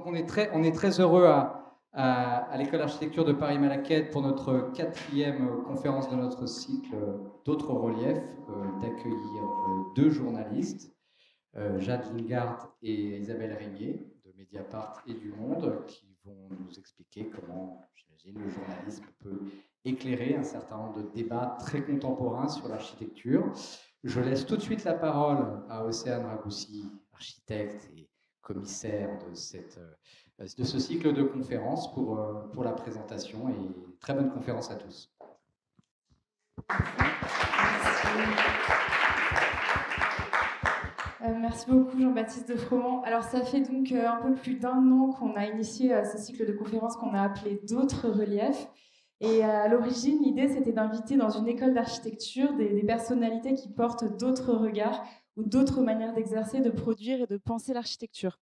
Donc on est très heureux à l'École d'architecture de Paris-Malaquette pour notre 4e conférence de notre cycle d'autres reliefs, d'accueillir deux journalistes, Jade Lingard et Isabelle Régnier de Mediapart et du Monde, qui vont nous expliquer comment, j'imagine, le journalisme peut éclairer un certain nombre de débats très contemporains sur l'architecture. Je laisse tout de suite la parole à Océane Ragoussi, architecte et commissaire de ce cycle de conférences pour la présentation, et très bonne conférence à tous. Merci beaucoup Jean-Baptiste de Froment. Alors ça fait donc un peu plus d'1 an qu'on a initié ce cycle de conférences qu'on a appelé d'autres reliefs. Et à l'origine, l'idée c'était d'inviter dans une école d'architecture des personnalités qui portent d'autres regards ou d'autres manières d'exercer, de produire et de penser l'architecture.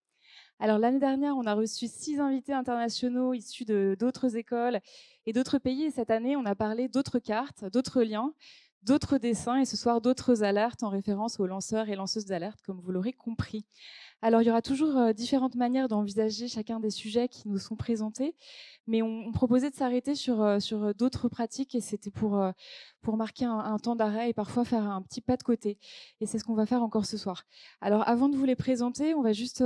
Alors l'année dernière, on a reçu 6 invités internationaux issus d'autres écoles et d'autres pays. Et cette année, on a parlé d'autres cartes, d'autres liens, d'autres dessins et ce soir d'autres alertes en référence aux lanceurs et lanceuses d'alerte, comme vous l'aurez compris. Alors il y aura toujours différentes manières d'envisager chacun des sujets qui nous sont présentés, mais on proposait de s'arrêter sur d'autres pratiques et c'était pour marquer un temps d'arrêt et parfois faire un petit pas de côté. Et c'est ce qu'on va faire encore ce soir. Alors avant de vous les présenter, on va juste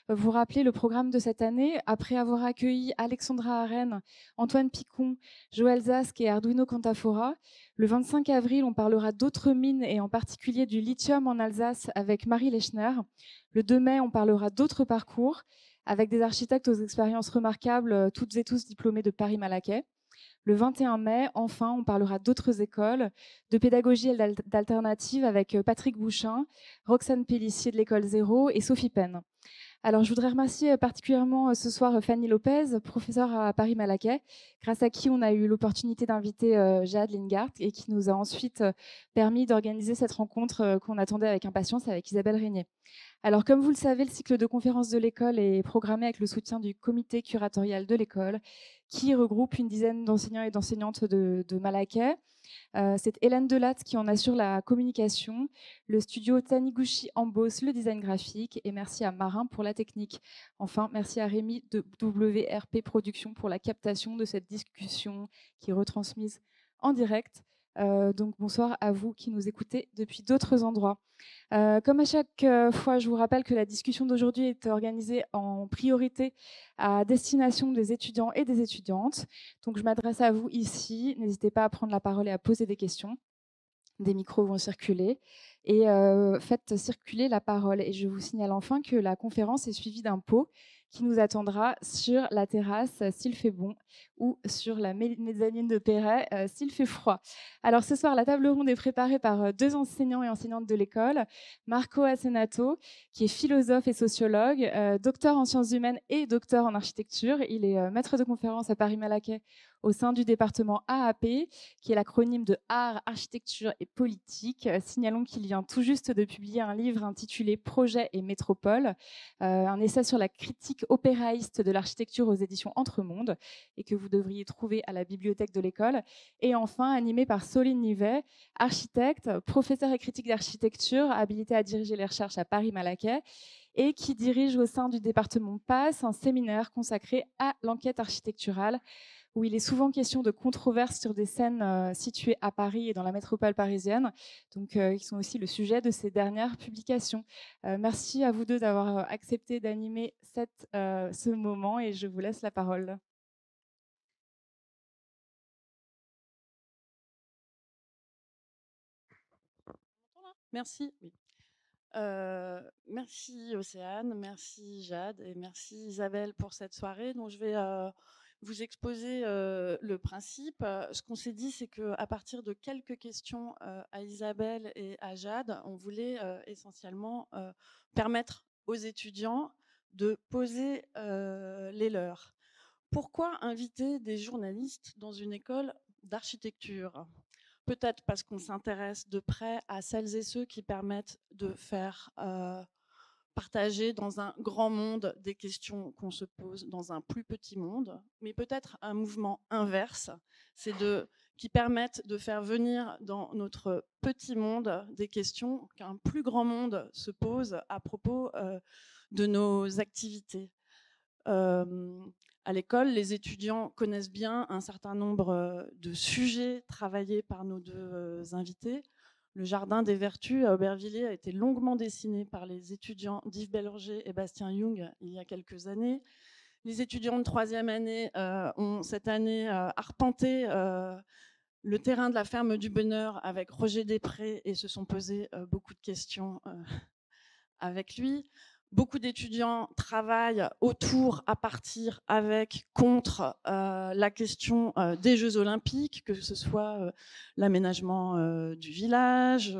vous rappeler le programme de cette année. Après avoir accueilli Alexandra Arène, Antoine Picon, Joël Zask et Arduino Cantafora, le 25 avril, on parlera d'autres mines et en particulier du lithium en Alsace avec Marie Lechner. Le 2 mai, on parlera d'autres parcours avec des architectes aux expériences remarquables, toutes et tous diplômés de Paris-Malaquais. Le 21 mai, enfin, on parlera d'autres écoles, de pédagogie et d'alternative avec Patrick Bouchin, Roxane Pellissier de l'école Zéro et Sophie Penn. Alors, je voudrais remercier particulièrement ce soir Fanny Lopez, professeure à Paris-Malaquais, grâce à qui on a eu l'opportunité d'inviter Jade Lingard et qui nous a ensuite permis d'organiser cette rencontre qu'on attendait avec impatience avec Isabelle Régnier. Alors, comme vous le savez, le cycle de conférences de l'école est programmé avec le soutien du comité curatorial de l'école, qui regroupe une dizaine d'enseignants et d'enseignantes de Malaquais. C'est Hélène Delatte qui en assure la communication, le studio Taniguchi en Beauce, le design graphique, et merci à Marin pour la technique. Enfin, merci à Rémi de WRP Productions pour la captation de cette discussion qui est retransmise en direct. Donc bonsoir à vous qui nous écoutez depuis d'autres endroits. Comme à chaque fois, je vous rappelle que la discussion d'aujourd'hui est organisée en priorité à destination des étudiants et des étudiantes. Donc je m'adresse à vous ici. N'hésitez pas à prendre la parole et à poser des questions. Des micros vont circuler et faites circuler la parole. Et je vous signale enfin que la conférence est suivie d'un pot qui nous attendra sur la terrasse s'il fait bon ou sur la mezzanine de Perret s'il fait froid. Alors ce soir, la table ronde est préparée par 2 enseignants et enseignantes de l'école. Marco Assenato, qui est philosophe et sociologue, docteur en sciences humaines et docteur en architecture. Il est maître de conférence à Paris-Malaquais au sein du département AAP, qui est l'acronyme de Art, Architecture et Politique. Signalons qu'il vient tout juste de publier un livre intitulé Projet et Métropole, un essai sur la critique opéraïste de l'architecture aux éditions Entremonde, et que vous devriez trouver à la bibliothèque de l'école. Et enfin, animé par Soline Nivet, architecte, professeur et critique d'architecture, habilité à diriger les recherches à Paris-Malaquais, et qui dirige au sein du département PASS un séminaire consacré à l'enquête architecturale, où il est souvent question de controverses sur des scènes situées à Paris et dans la métropole parisienne, donc qui sont aussi le sujet de ces dernières publications. Merci à vous deux d'avoir accepté d'animer ce moment et je vous laisse la parole. Merci. Oui. Merci Océane, merci Jade et merci Isabelle pour cette soirée. Donc je vais vous exposer le principe. Ce qu'on s'est dit, c'est qu'à partir de quelques questions à Isabelle et à Jade, on voulait essentiellement permettre aux étudiants de poser les leurs. Pourquoi inviter des journalistes dans une école d'architecture ? Peut-être parce qu'on s'intéresse de près à celles et ceux qui permettent de faire partager dans un grand monde des questions qu'on se pose dans un plus petit monde, mais peut-être un mouvement inverse, c'est qui permettent de faire venir dans notre petit monde des questions qu'un plus grand monde se pose à propos de nos activités. À l'école, les étudiants connaissent bien un certain nombre de sujets travaillés par nos deux invités. Le Jardin des Vertus à Aubervilliers a été longuement dessiné par les étudiants d'Yves Bellorger et Bastien Young il y a quelques années. Les étudiants de troisième année ont cette année arpenté le terrain de la ferme du Bonheur avec Roger Després et se sont posés beaucoup de questions avec lui. Beaucoup d'étudiants travaillent autour, à partir, avec, contre la question des Jeux Olympiques, que ce soit l'aménagement du village,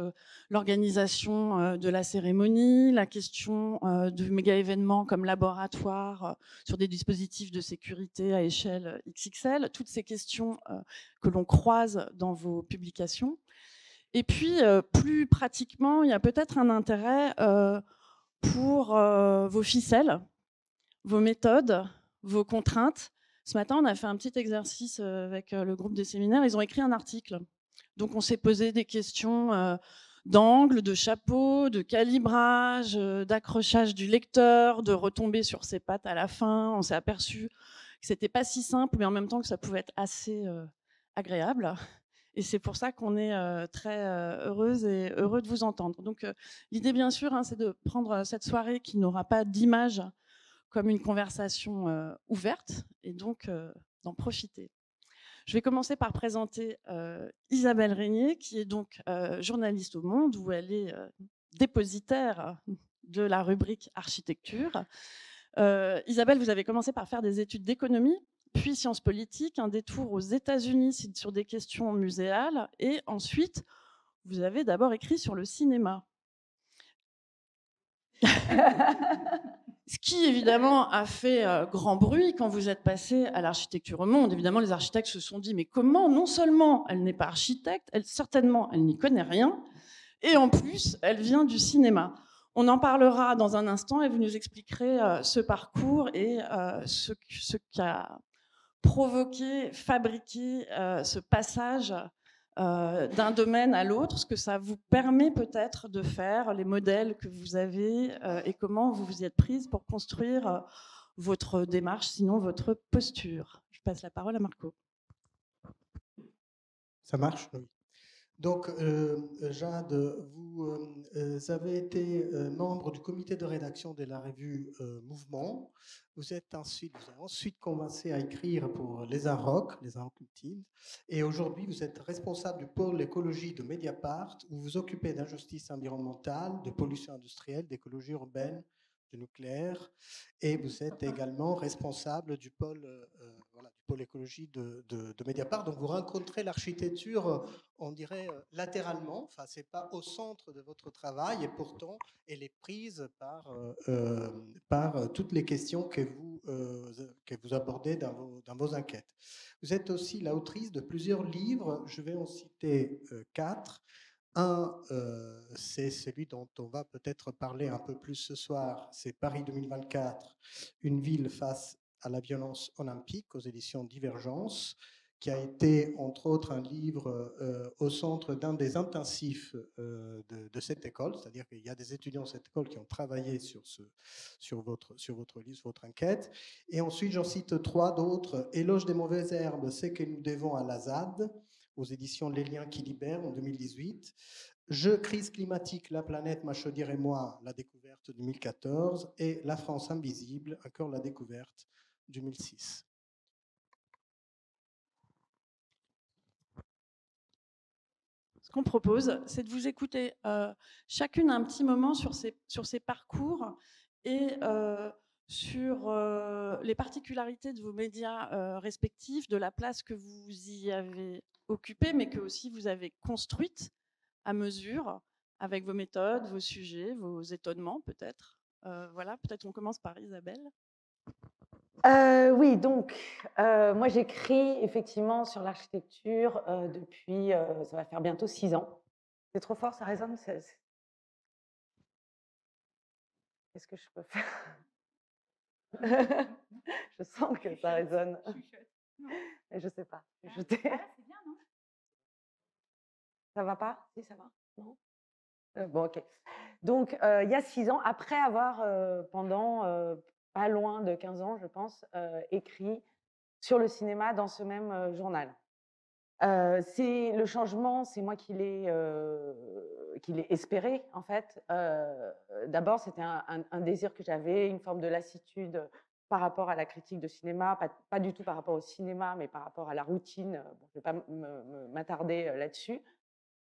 l'organisation de la cérémonie, la question de méga-événements comme laboratoire sur des dispositifs de sécurité à échelle XXL, toutes ces questions que l'on croise dans vos publications. Et puis, plus pratiquement, il y a peut-être un intérêt pour vos ficelles, vos méthodes, vos contraintes. Ce matin, on a fait un petit exercice avec le groupe des séminaires. Ils ont écrit un article. Donc, on s'est posé des questions d'angle, de chapeau, de calibrage, d'accrochage du lecteur, de retomber sur ses pattes à la fin. On s'est aperçu que c'était pas si simple, mais en même temps que ça pouvait être assez agréable. Et c'est pour ça qu'on est très heureuse et heureux de vous entendre. Donc, l'idée, bien sûr, c'est de prendre cette soirée qui n'aura pas d'image comme une conversation ouverte et donc d'en profiter. Je vais commencer par présenter Isabelle Régnier, qui est donc journaliste au Monde, où elle est dépositaire de la rubrique architecture. Isabelle, vous avez commencé par faire des études d'économie, puis sciences politiques, un détour aux États-Unis sur des questions muséales, et ensuite, vous avez d'abord écrit sur le cinéma. Ce qui, évidemment, a fait grand bruit quand vous êtes passé à l'architecture au Monde. Évidemment, les architectes se sont dit, mais comment, non seulement elle n'est pas architecte, certainement, elle n'y connaît rien, et en plus, elle vient du cinéma. On en parlera dans un instant et vous nous expliquerez ce parcours et ce qui a provoquer, fabriquer ce passage d'un domaine à l'autre, ce que ça vous permet peut-être de faire, les modèles que vous avez et comment vous vous y êtes prise pour construire votre démarche, sinon votre posture. Je passe la parole à Marco. Ça marche? Oui. Donc, Jade, vous avez été membre du comité de rédaction de la revue Mouvement. Vous avez ensuite commencé à écrire pour Les Inrocks Ultimes. Et aujourd'hui, vous êtes responsable du pôle écologie de Mediapart, où vous vous occupez d'injustice environnementale, de pollution industrielle, d'écologie urbaine, de nucléaire. Et vous êtes également responsable du pôle écologie de Mediapart. Donc, vous rencontrez l'architecture, on dirait, latéralement. Enfin, ce n'est pas au centre de votre travail, et pourtant, elle est prise par toutes les questions que vous abordez dans vos enquêtes. Vous êtes aussi l'autrice de plusieurs livres. Je vais en citer 4. Un, c'est celui dont on va peut-être parler un peu plus ce soir. C'est Paris 2024, une ville face à la violence olympique, aux éditions Divergence, qui a été, entre autres, un livre au centre d'un des intensifs de cette école. C'est-à-dire qu'il y a des étudiants de cette école qui ont travaillé sur votre livre, sur votre enquête. Et ensuite, j'en cite 3 d'autres. Éloge des mauvaises herbes, c'est que nous devons à la ZAD, aux éditions Les Liens qui libèrent, en 2018. Jeux, crise climatique, la planète, ma chaudière et moi, la découverte, 2014. Et La France invisible, encore la découverte, 2006. Ce qu'on propose, c'est de vous écouter chacune un petit moment sur ces parcours et sur les particularités de vos médias respectifs, de la place que vous y avez occupée, mais que aussi vous avez construite à mesure avec vos méthodes, vos sujets, vos étonnements peut-être. Voilà, peut-être on commence par Isabelle. Oui, donc, moi j'écris effectivement sur l'architecture depuis, ça va faire bientôt 6 ans. C'est trop fort, ça résonne? Qu'est-ce que je peux faire? Je sens que ça résonne. Mais je sais pas. C'est bien, non? Ça va pas? Si, ça va? Non? Bon, ok. Donc, il y a 6 ans, après avoir, pendant pas loin de 15 ans, je pense, écrit sur le cinéma dans ce même journal. C'est le changement, c'est moi qui l'ai espéré, en fait. D'abord, c'était un désir que j'avais, une forme de lassitude par rapport à la critique de cinéma, pas du tout par rapport au cinéma, mais par rapport à la routine. Bon, je ne vais pas m'attarder là-dessus.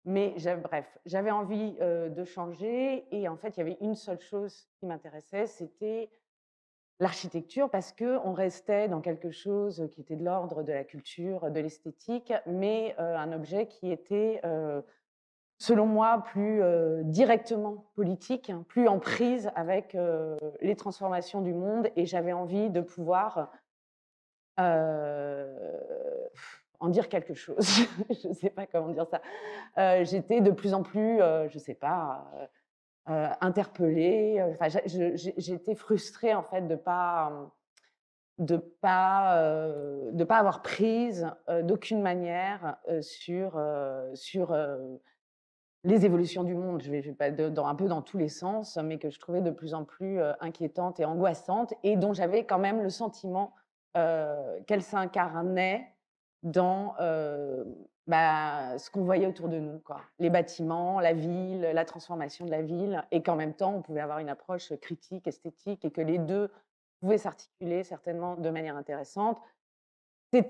Mais bref, j'avais envie de changer et en fait, il y avait une seule chose qui m'intéressait, c'était l'architecture, parce qu'on restait dans quelque chose qui était de l'ordre de la culture, de l'esthétique, mais un objet qui était, selon moi, plus directement politique, hein, plus en prise avec les transformations du monde. Et j'avais envie de pouvoir en dire quelque chose. Je ne sais pas comment dire ça. J'étais de plus en plus, je ne sais pas, interpellée. Enfin, j'étais frustrée en fait de pas avoir prise d'aucune manière sur les évolutions du monde. Je vais pas un peu dans tous les sens, mais que je trouvais de plus en plus inquiétantes et angoissantes, et dont j'avais quand même le sentiment qu'elles s'incarnaient dans ce qu'on voyait autour de nous, quoi. Les bâtiments, la ville, la transformation de la ville, et qu'en même temps, on pouvait avoir une approche critique, esthétique, et que les deux pouvaient s'articuler certainement de manière intéressante.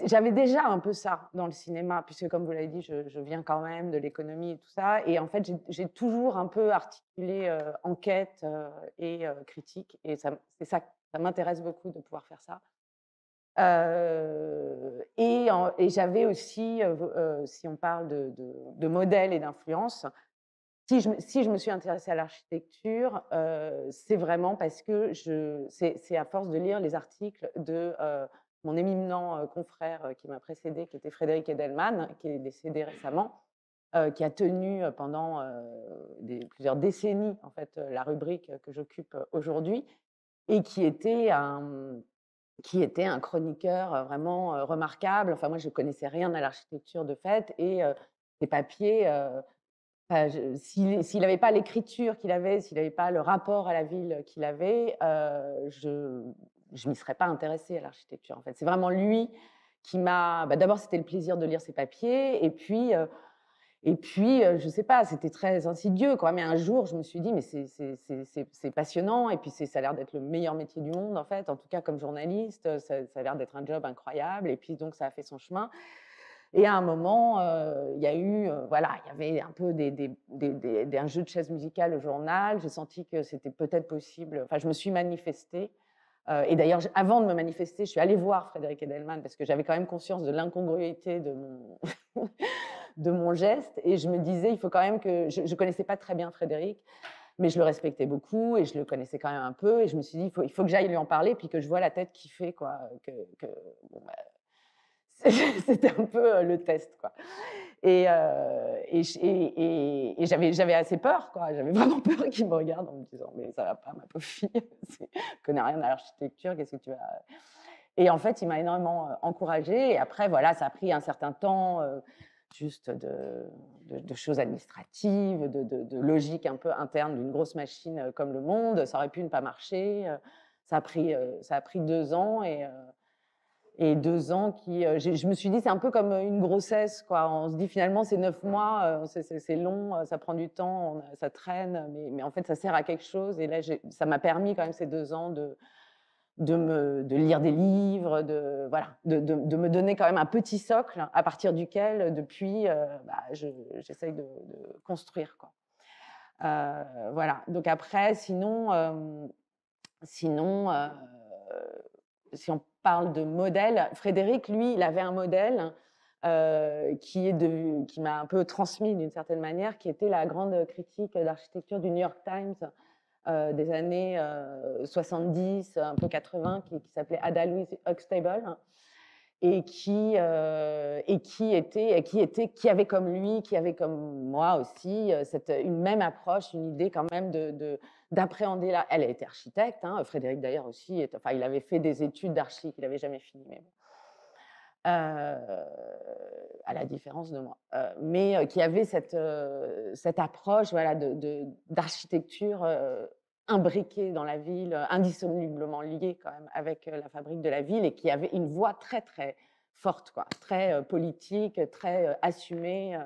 J'avais déjà un peu ça dans le cinéma, puisque comme vous l'avez dit, je viens quand même de l'économie et tout ça. Et en fait, j'ai toujours un peu articulé enquête et critique. Et ça m'intéresse beaucoup de pouvoir faire ça. Et j'avais aussi, si on parle de modèles et d'influence, si je me suis intéressée à l'architecture, c'est vraiment parce que c'est à force de lire les articles de mon éminent confrère qui m'a précédé, qui était Frédéric Edelman, qui est décédé récemment, qui a tenu pendant plusieurs décennies en fait, la rubrique que j'occupe aujourd'hui, et qui était un chroniqueur vraiment remarquable. Enfin, moi, je ne connaissais rien à l'architecture de fait, et ses papiers, s'il n'avait pas l'écriture qu'il avait, s'il n'avait pas le rapport à la ville qu'il avait, je ne m'y serais pas intéressée à l'architecture, en fait. C'est vraiment lui qui m'a... d'abord, c'était le plaisir de lire ses papiers, et puis, je ne sais pas, c'était très insidieux, quoi. Mais un jour, je me suis dit, mais c'est passionnant, et puis ça a l'air d'être le meilleur métier du monde, en fait. En tout cas, comme journaliste, ça a l'air d'être un job incroyable. Et puis, donc, ça a fait son chemin. Et à un moment, il y a eu, voilà, il y avait un peu un jeu de chaises musicales au journal. J'ai senti que c'était peut-être possible. Enfin, je me suis manifestée. Et d'ailleurs, avant de me manifester, je suis allée voir Frédéric Edelman, parce que j'avais quand même conscience de l'incongruité de mon geste. Et je me disais, il faut quand même que... Je ne connaissais pas très bien Frédéric, mais je le respectais beaucoup et je le connaissais quand même un peu. Et je me suis dit, il faut que j'aille lui en parler, puis que je vois la tête qu'il fait, quoi. Bon, c'était un peu le test, quoi. Et j'avais assez peur, quoi. J'avais vraiment peur qu'il me regarde en me disant, mais ça va pas, ma pauvre fille, tu connais rien à l'architecture, qu'est-ce que tu vas... Et en fait, il m'a énormément encouragée. Et après, voilà, ça a pris un certain temps, juste de choses administratives, de logique un peu interne d'une grosse machine comme le monde. Ça aurait pu ne pas marcher. Ça a pris 2 ans, et 2 ans qui... je me suis dit, c'est un peu comme une grossesse, quoi. On se dit, finalement, c'est 9 mois, c'est long, ça prend du temps, ça traîne, mais en fait, ça sert à quelque chose. Et là, ça m'a permis quand même ces 2 ans de lire des livres, voilà, de me donner quand même un petit socle à partir duquel, depuis, j'essaye de construire, quoi. Voilà. Donc après, sinon, si on parle de modèle, Frédéric, lui, il avait un modèle qui m'a un peu transmis d'une certaine manière, qui était la grande critique d'architecture du New York Times des années 70, un peu 80, qui s'appelait Ada Louise Huxtable, et qui avait comme lui, qui avait comme moi aussi, une même approche, une idée quand même d'appréhender la... Elle était architecte, hein, Frédéric d'ailleurs aussi, enfin, il avait fait des études d'archi qu'il n'avait jamais fini, mais bon. À la différence de moi, mais qui avait cette approche, voilà, d'architecture imbriqué dans la ville, indissolublement lié quand même avec la fabrique de la ville, et qui avait une voix très très forte, quoi, très politique, très assumée.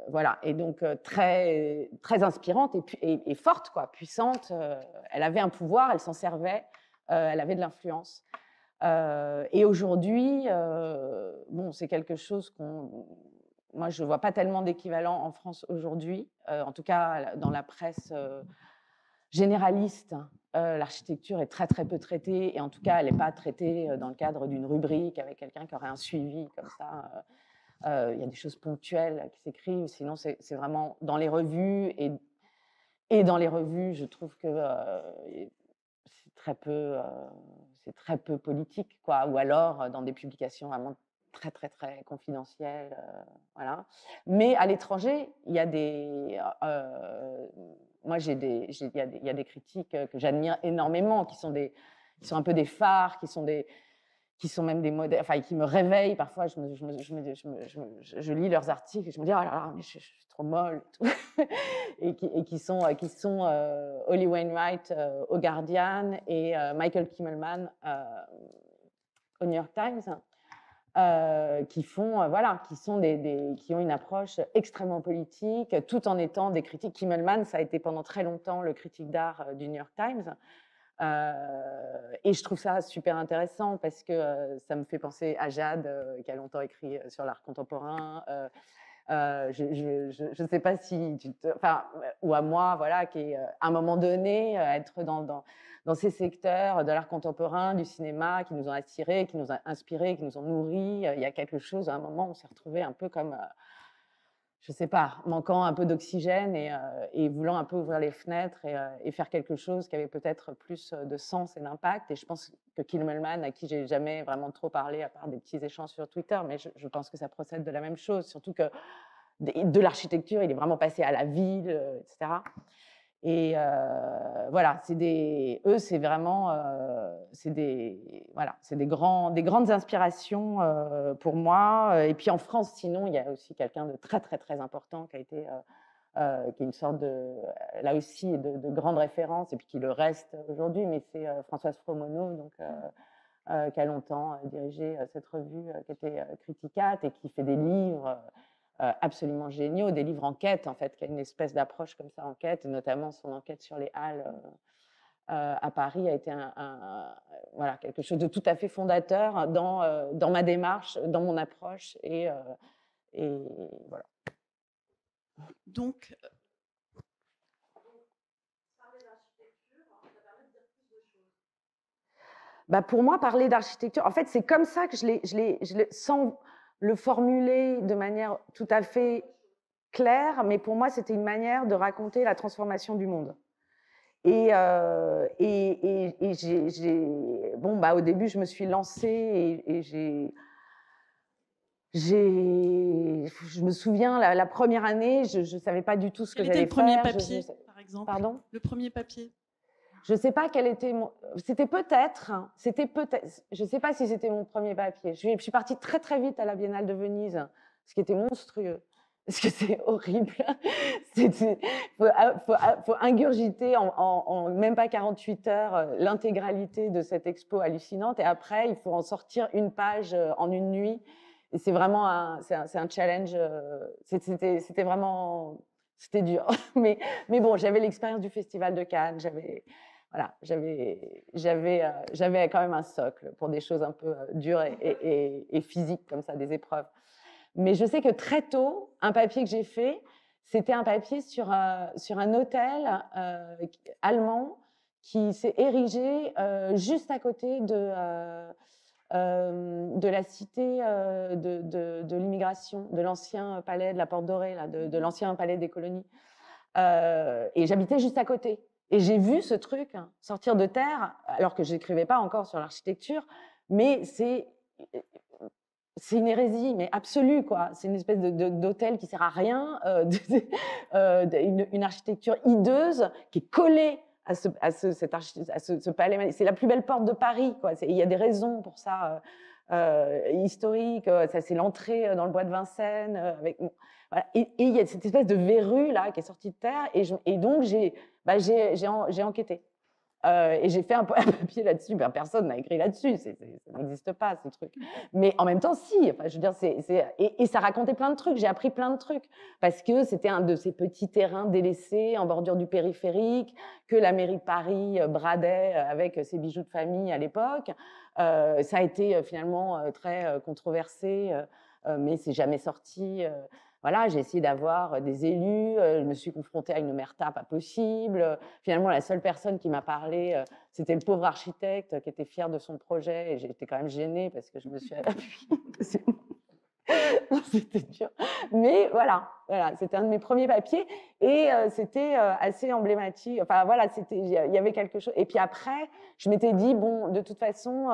Voilà, et donc très, très inspirante et forte, quoi, puissante. Elle avait un pouvoir, elle s'en servait, elle avait de l'influence. Et aujourd'hui, bon, c'est quelque chose moi, je ne vois pas tellement d'équivalent en France aujourd'hui, en tout cas dans la presse généraliste. L'architecture est très très peu traitée, et en tout cas, elle n'est pas traitée dans le cadre d'une rubrique avec quelqu'un qui aurait un suivi comme ça. Il y a des choses ponctuelles qui s'écrivent, sinon c'est vraiment dans les revues, et dans les revues, je trouve que c'est très peu politique, quoi, ou alors dans des publications vraiment très très très confidentielles, voilà. Mais à l'étranger, il y a moi il y a des critiques que j'admire énormément, qui sont un peu des phares, qui sont même des modèles, enfin, qui me réveillent. Parfois, je lis leurs articles et je me dis, oh là là, mais je suis trop molle. Et qui sont Holly Wainwright au Guardian et Michael Kimmelman au New York Times, qui ont une approche extrêmement politique, tout en étant des critiques. Kimmelman, ça a été pendant très longtemps le critique d'art du New York Times. Et je trouve ça super intéressant parce que ça me fait penser à Jade, qui a longtemps écrit sur l'art contemporain. Je ne sais pas si ou à moi, voilà, qui est à un moment donné être dans ces secteurs de l'art contemporain, du cinéma, qui nous ont attirés, qui nous ont inspirés, qui nous ont nourris. Il y a quelque chose, à un moment, on s'est retrouvés un peu comme je ne sais pas, manquant un peu d'oxygène et voulant un peu ouvrir les fenêtres et faire quelque chose qui avait peut-être plus de sens et d'impact. Et je pense que Kimmelman, à qui j'ai jamais vraiment trop parlé, à part des petits échanges sur Twitter, mais je pense que ça procède de la même chose, surtout que de l'architecture, il est vraiment passé à la ville, etc. Et voilà, eux, c'est vraiment, c'est des grandes inspirations pour moi. Et puis en France, sinon, il y a aussi quelqu'un de très très très important qui a été, qui est une sorte là aussi, de grande référence, et puis qui le reste aujourd'hui. Mais c'est Françoise Fromono, donc qui a longtemps dirigé cette revue qui était Criticat, et qui fait des livres absolument géniaux, des livres enquête, en fait, qui a une espèce d'approche comme ça, enquête, et notamment son enquête sur les Halles à Paris a été voilà, quelque chose de tout à fait fondateur dans ma démarche, dans mon approche, et voilà. Donc, bah, pour moi, parler d'architecture, en fait, c'est comme ça que sans le formuler de manière tout à fait claire, mais pour moi, c'était une manière de raconter la transformation du monde. Et bon, bah, au début, je me suis lancée et je me souviens, la première année, je ne savais pas du tout ce que j'allais faire. Quel était le premier papier, par exemple? Pardon? Le premier papier? Je ne sais pas quel était C'était peut-être, je ne sais pas si c'était mon premier papier. Je suis partie très très vite à la Biennale de Venise, ce qui était monstrueux, parce que c'est horrible. Faut ingurgiter en même pas 48 heures l'intégralité de cette expo hallucinante, et après il faut en sortir une page en une nuit. Et c'est vraiment c'est un challenge. C'était vraiment, c'était dur. Mais bon, j'avais l'expérience du Festival de Cannes. J'avais quand même un socle pour des choses un peu dures et physiques comme ça, des épreuves. Mais je sais que très tôt, un papier que j'ai fait, c'était un papier sur un hôtel allemand qui s'est érigé juste à côté de la cité de l'immigration, de l'ancien palais de la Porte Dorée, là, de l'ancien palais des colonies. Et j'habitais juste à côté. Et j'ai vu ce truc sortir de terre, alors que je n'écrivais pas encore sur l'architecture, mais c'est une hérésie, mais absolue, quoi. C'est une espèce d'hôtel qui ne sert à rien, une architecture hideuse qui est collée à ce palais. C'est la plus belle porte de Paris, quoi. Il y a des raisons pour ça. historique. Ça, c'est l'entrée dans le bois de Vincennes. Avec, voilà. Et il y a cette espèce de verrue là qui est sortie de terre. Et donc, j'ai enquêté. Et j'ai fait un papier là-dessus. Ben, personne n'a écrit là-dessus. Ça n'existe pas, ce truc. Mais en même temps, si. Enfin, je veux dire, et ça racontait plein de trucs. J'ai appris plein de trucs. Parce que c'était un de ces petits terrains délaissés en bordure du périphérique que la mairie de Paris bradait avec ses bijoux de famille à l'époque. Ça a été finalement très controversé, mais c'est jamais sorti. Voilà, j'ai essayé d'avoir des élus, je me suis confrontée à une omerta pas possible. Finalement, la seule personne qui m'a parlé, c'était le pauvre architecte qui était fier de son projet, et j'étais quand même gênée parce que je me suis appuyée. C'était dur. Mais voilà, c'était un de mes premiers papiers, et c'était assez emblématique. Enfin voilà, il y avait quelque chose. Et puis après, je m'étais dit, bon, de toute façon,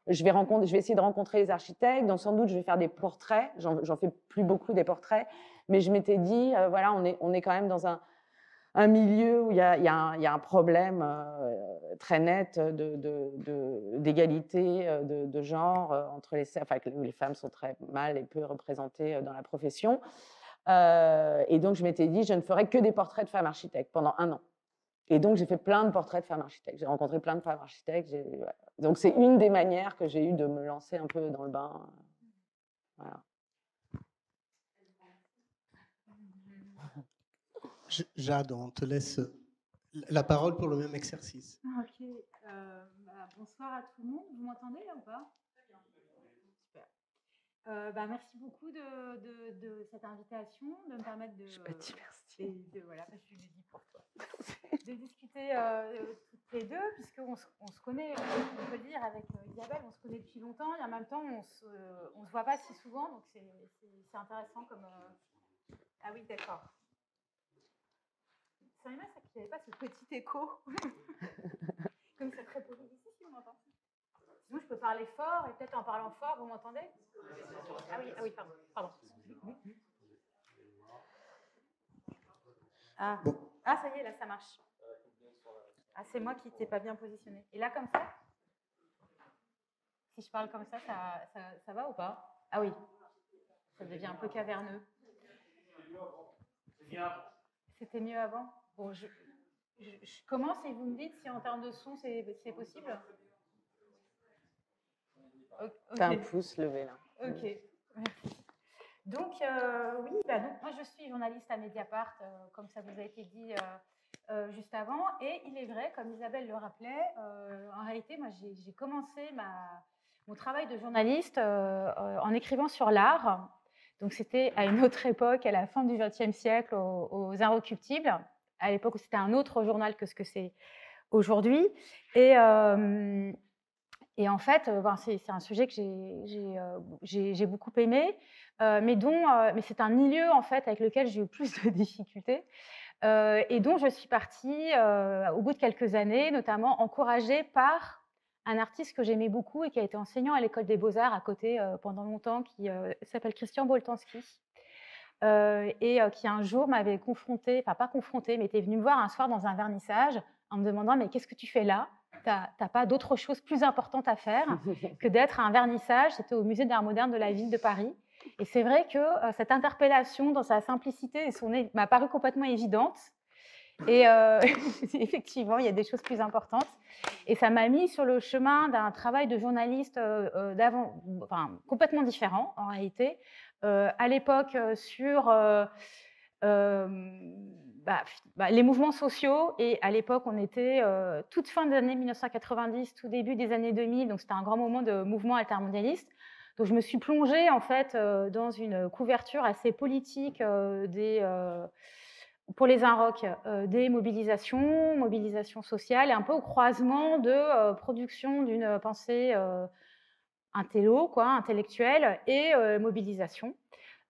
je vais essayer de rencontrer les architectes, donc sans doute je vais faire des portraits. J'en fais plus beaucoup des portraits, mais je m'étais dit, voilà, on est quand même dans un milieu où il y a un problème très net d'égalité de genre entre où les femmes sont très mal et peu représentées dans la profession. Et donc je m'étais dit, je ne ferai que des portraits de femmes architectes pendant 1 an. Et donc, j'ai fait plein de portraits de femmes architectes. J'ai rencontré plein de femmes architectes. Voilà. Donc, c'est une des manières que j'ai eu de me lancer un peu dans le bain. Voilà. Jade, on te laisse la parole pour le même exercice. Ok. Bonsoir à tout le monde. Vous m'entendez là ou pas? Super. Merci beaucoup de cette invitation, de me permettre de... Je pas dit merci. Voilà, je le dis pour toi. De discuter toutes les deux, puisqu'on se connaît, on peut le dire, avec Isabelle, on se connaît depuis longtemps, et en même temps, on se voit pas si souvent, donc c'est intéressant comme... Ah oui, d'accord. C'est vrai, ça qu'il n'y avait pas ce petit écho. Comme c'est très poli ici, si on m'entend. Sinon, je peux parler fort, et peut-être en parlant fort, vous m'entendez? Ah oui, pardon. Ah. Bon. Ah, ça y est, là, ça marche. Ah, c'est moi qui n'étais pas bien positionnée. Et là, comme ça? Si je parle comme ça va ou pas? Ah oui, ça devient un peu caverneux. C'était mieux avant. Bon, je commence et vous me dites si en termes de son, c'est possible? Okay. T'as un pouce levé, là. Ok, merci. Donc, oui, donc, moi, je suis journaliste à Mediapart, comme ça vous a été dit juste avant. Et il est vrai, comme Isabelle le rappelait, en réalité, moi, j'ai commencé mon travail de journaliste en écrivant sur l'art. Donc, c'était à une autre époque, à la fin du XXe siècle, aux Inrecuptibles, à l'époque où c'était un autre journal que ce que c'est aujourd'hui. Et en fait, c'est un sujet que j'ai beaucoup aimé, mais c'est un milieu en fait avec lequel j'ai eu plus de difficultés, et dont je suis partie au bout de quelques années, notamment encouragée par un artiste que j'aimais beaucoup et qui a été enseignant à l'école des Beaux-Arts à côté pendant longtemps, qui s'appelle Christian Boltanski, et qui un jour m'avait confrontée, enfin pas confrontée, mais était venu me voir un soir dans un vernissage en me demandant « mais qu'est-ce que tu fais là ? T'as pas d'autre chose plus importante à faire que d'être à un vernissage ?» C'était au musée d'art moderne de la ville de Paris. Et c'est vrai que cette interpellation, dans sa simplicité, m'a paru complètement évidente. Et effectivement, il y a des choses plus importantes. Et ça m'a mis sur le chemin d'un travail de journaliste complètement différent, en réalité. À l'époque, sur les mouvements sociaux. Et à l'époque, on était toute fin des années 1990, tout début des années 2000. Donc, c'était un grand moment de mouvement altermondialiste. Donc, je me suis plongée, en fait, dans une couverture assez politique pour les Inroc, des mobilisations sociales, et un peu au croisement de production d'une pensée intellectuelle et mobilisation.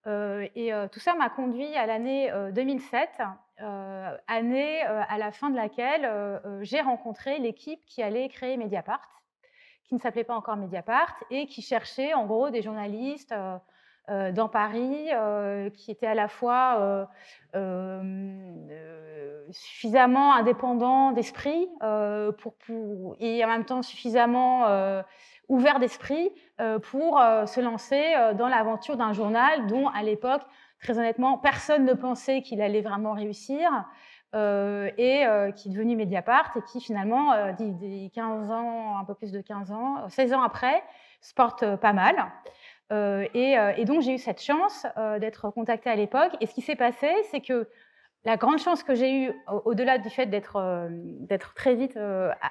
Et tout ça m'a conduit à l'année 2007, année à la fin de laquelle j'ai rencontré l'équipe qui allait créer Mediapart, qui ne s'appelait pas encore Mediapart, et qui cherchait en gros des journalistes dans Paris, qui étaient à la fois suffisamment indépendants d'esprit et en même temps suffisamment ouvert d'esprit pour se lancer dans l'aventure d'un journal dont, à l'époque, très honnêtement, personne ne pensait qu'il allait vraiment réussir qui est devenu Mediapart et qui, finalement, 15 ans, un peu plus de 15 ans, 16 ans après, se porte pas mal. Et donc, j'ai eu cette chance d'être contactée à l'époque. Et ce qui s'est passé, c'est que la grande chance que j'ai eue, au-delà du fait d'être très vite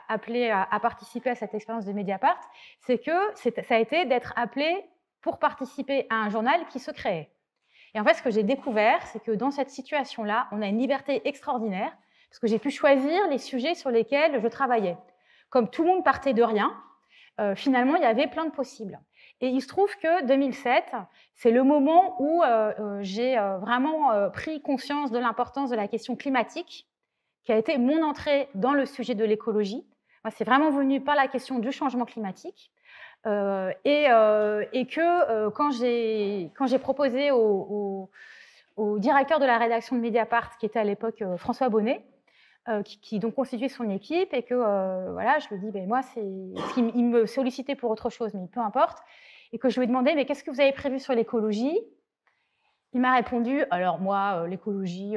appelée à participer à cette expérience de Mediapart, c'est que ça a été d'être appelée pour participer à un journal qui se créait. Et en fait, ce que j'ai découvert, c'est que dans cette situation-là, on a une liberté extraordinaire, parce que j'ai pu choisir les sujets sur lesquels je travaillais. Comme tout le monde partait de rien, finalement, il y avait plein de possibles. Et il se trouve que 2007, c'est le moment où j'ai vraiment pris conscience de l'importance de la question climatique, qui a été mon entrée dans le sujet de l'écologie. Moi, c'est vraiment venu par la question du changement climatique. Et que quand j'ai proposé au directeur de la rédaction de Mediapart, qui était à l'époque François Bonnet, qui donc constituait son équipe, et que voilà, je lui dis, ben moi, il me sollicitait pour autre chose, mais peu importe, et que je lui ai demandé, mais qu'est-ce que vous avez prévu sur l'écologie? Il m'a répondu, alors moi, l'écologie,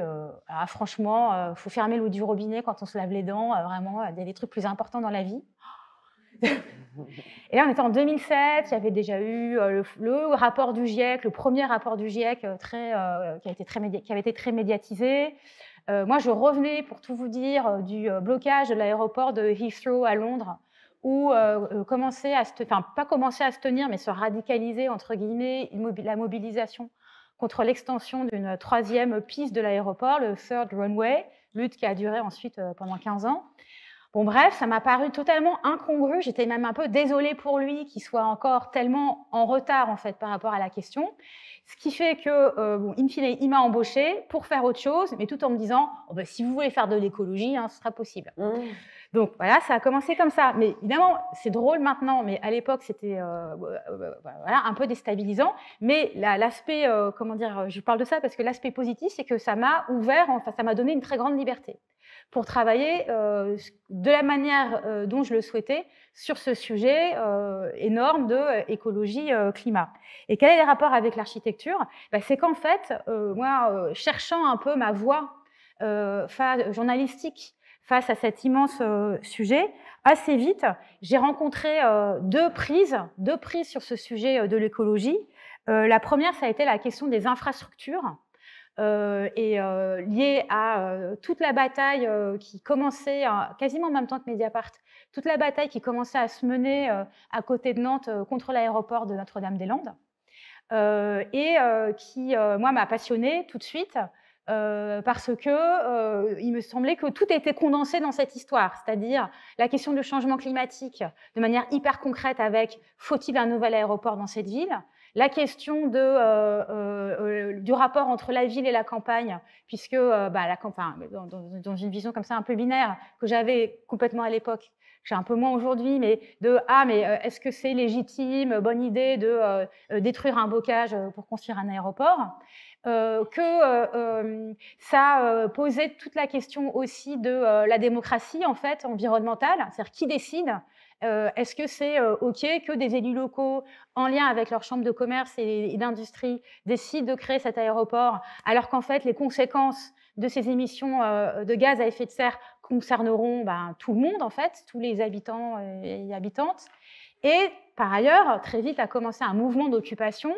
franchement, faut fermer l'eau du robinet quand on se lave les dents, vraiment, il y a des trucs plus importants dans la vie. Et là, on était en 2007, il y avait déjà eu le rapport du GIEC, le premier rapport du GIEC qui avait été très médiatisé. Moi, je revenais, pour tout vous dire, du blocage de l'aéroport de Heathrow à Londres, où pas commencer à se tenir, mais se radicaliser, entre guillemets, la mobilisation contre l'extension d'une 3e piste de l'aéroport, le Third Runway, lutte qui a duré ensuite pendant 15 ans. Bon, bref, ça m'a paru totalement incongru. J'étais même un peu désolée pour lui qu'il soit encore tellement en retard, en fait, par rapport à la question. Ce qui fait que, bon, in fine, il m'a embauchée pour faire autre chose, mais tout en me disant, oh, ben, si vous voulez faire de l'écologie, hein, ce sera possible. Donc, voilà, ça a commencé comme ça. Mais évidemment, c'est drôle maintenant, mais à l'époque, c'était voilà, un peu déstabilisant. Mais l'aspect, comment dire, je parle de ça parce que l'aspect positif, c'est que ça m'a ouvert, enfin, ça m'a donné une très grande liberté pour travailler de la manière dont je le souhaitais sur ce sujet énorme de écologie-climat. Et quel est le rapport avec l'architecture? C'est qu'en fait, moi, cherchant un peu ma voie journalistique face à cet immense sujet, assez vite, j'ai rencontré deux prises sur ce sujet de l'écologie. La première, ça a été la question des infrastructures. Lié à toute la bataille qui commençait quasiment en même temps que Mediapart, toute la bataille qui commençait à se mener à côté de Nantes contre l'aéroport de Notre-Dame-des-Landes, qui, moi, m'a passionnée tout de suite parce que il me semblait que tout était condensé dans cette histoire, c'est-à-dire la question du changement climatique de manière hyper concrète avec « faut-il un nouvel aéroport dans cette ville ?» La question du rapport entre la ville et la campagne, puisque dans une vision comme ça un peu binaire que j'avais complètement à l'époque, j'ai un peu moins aujourd'hui, mais est-ce que c'est légitime, bonne idée de détruire un bocage pour construire un aéroport? Ça posait toute la question aussi de la démocratie en fait environnementale, c'est-à-dire qui décide. Est-ce que c'est OK que des élus locaux, en lien avec leur chambre de commerce et d'industrie, décident de créer cet aéroport, alors qu'en fait, les conséquences de ces émissions de gaz à effet de serre concerneront tout le monde, en fait, tous les habitants et habitantes. Et par ailleurs, très vite a commencé un mouvement d'occupation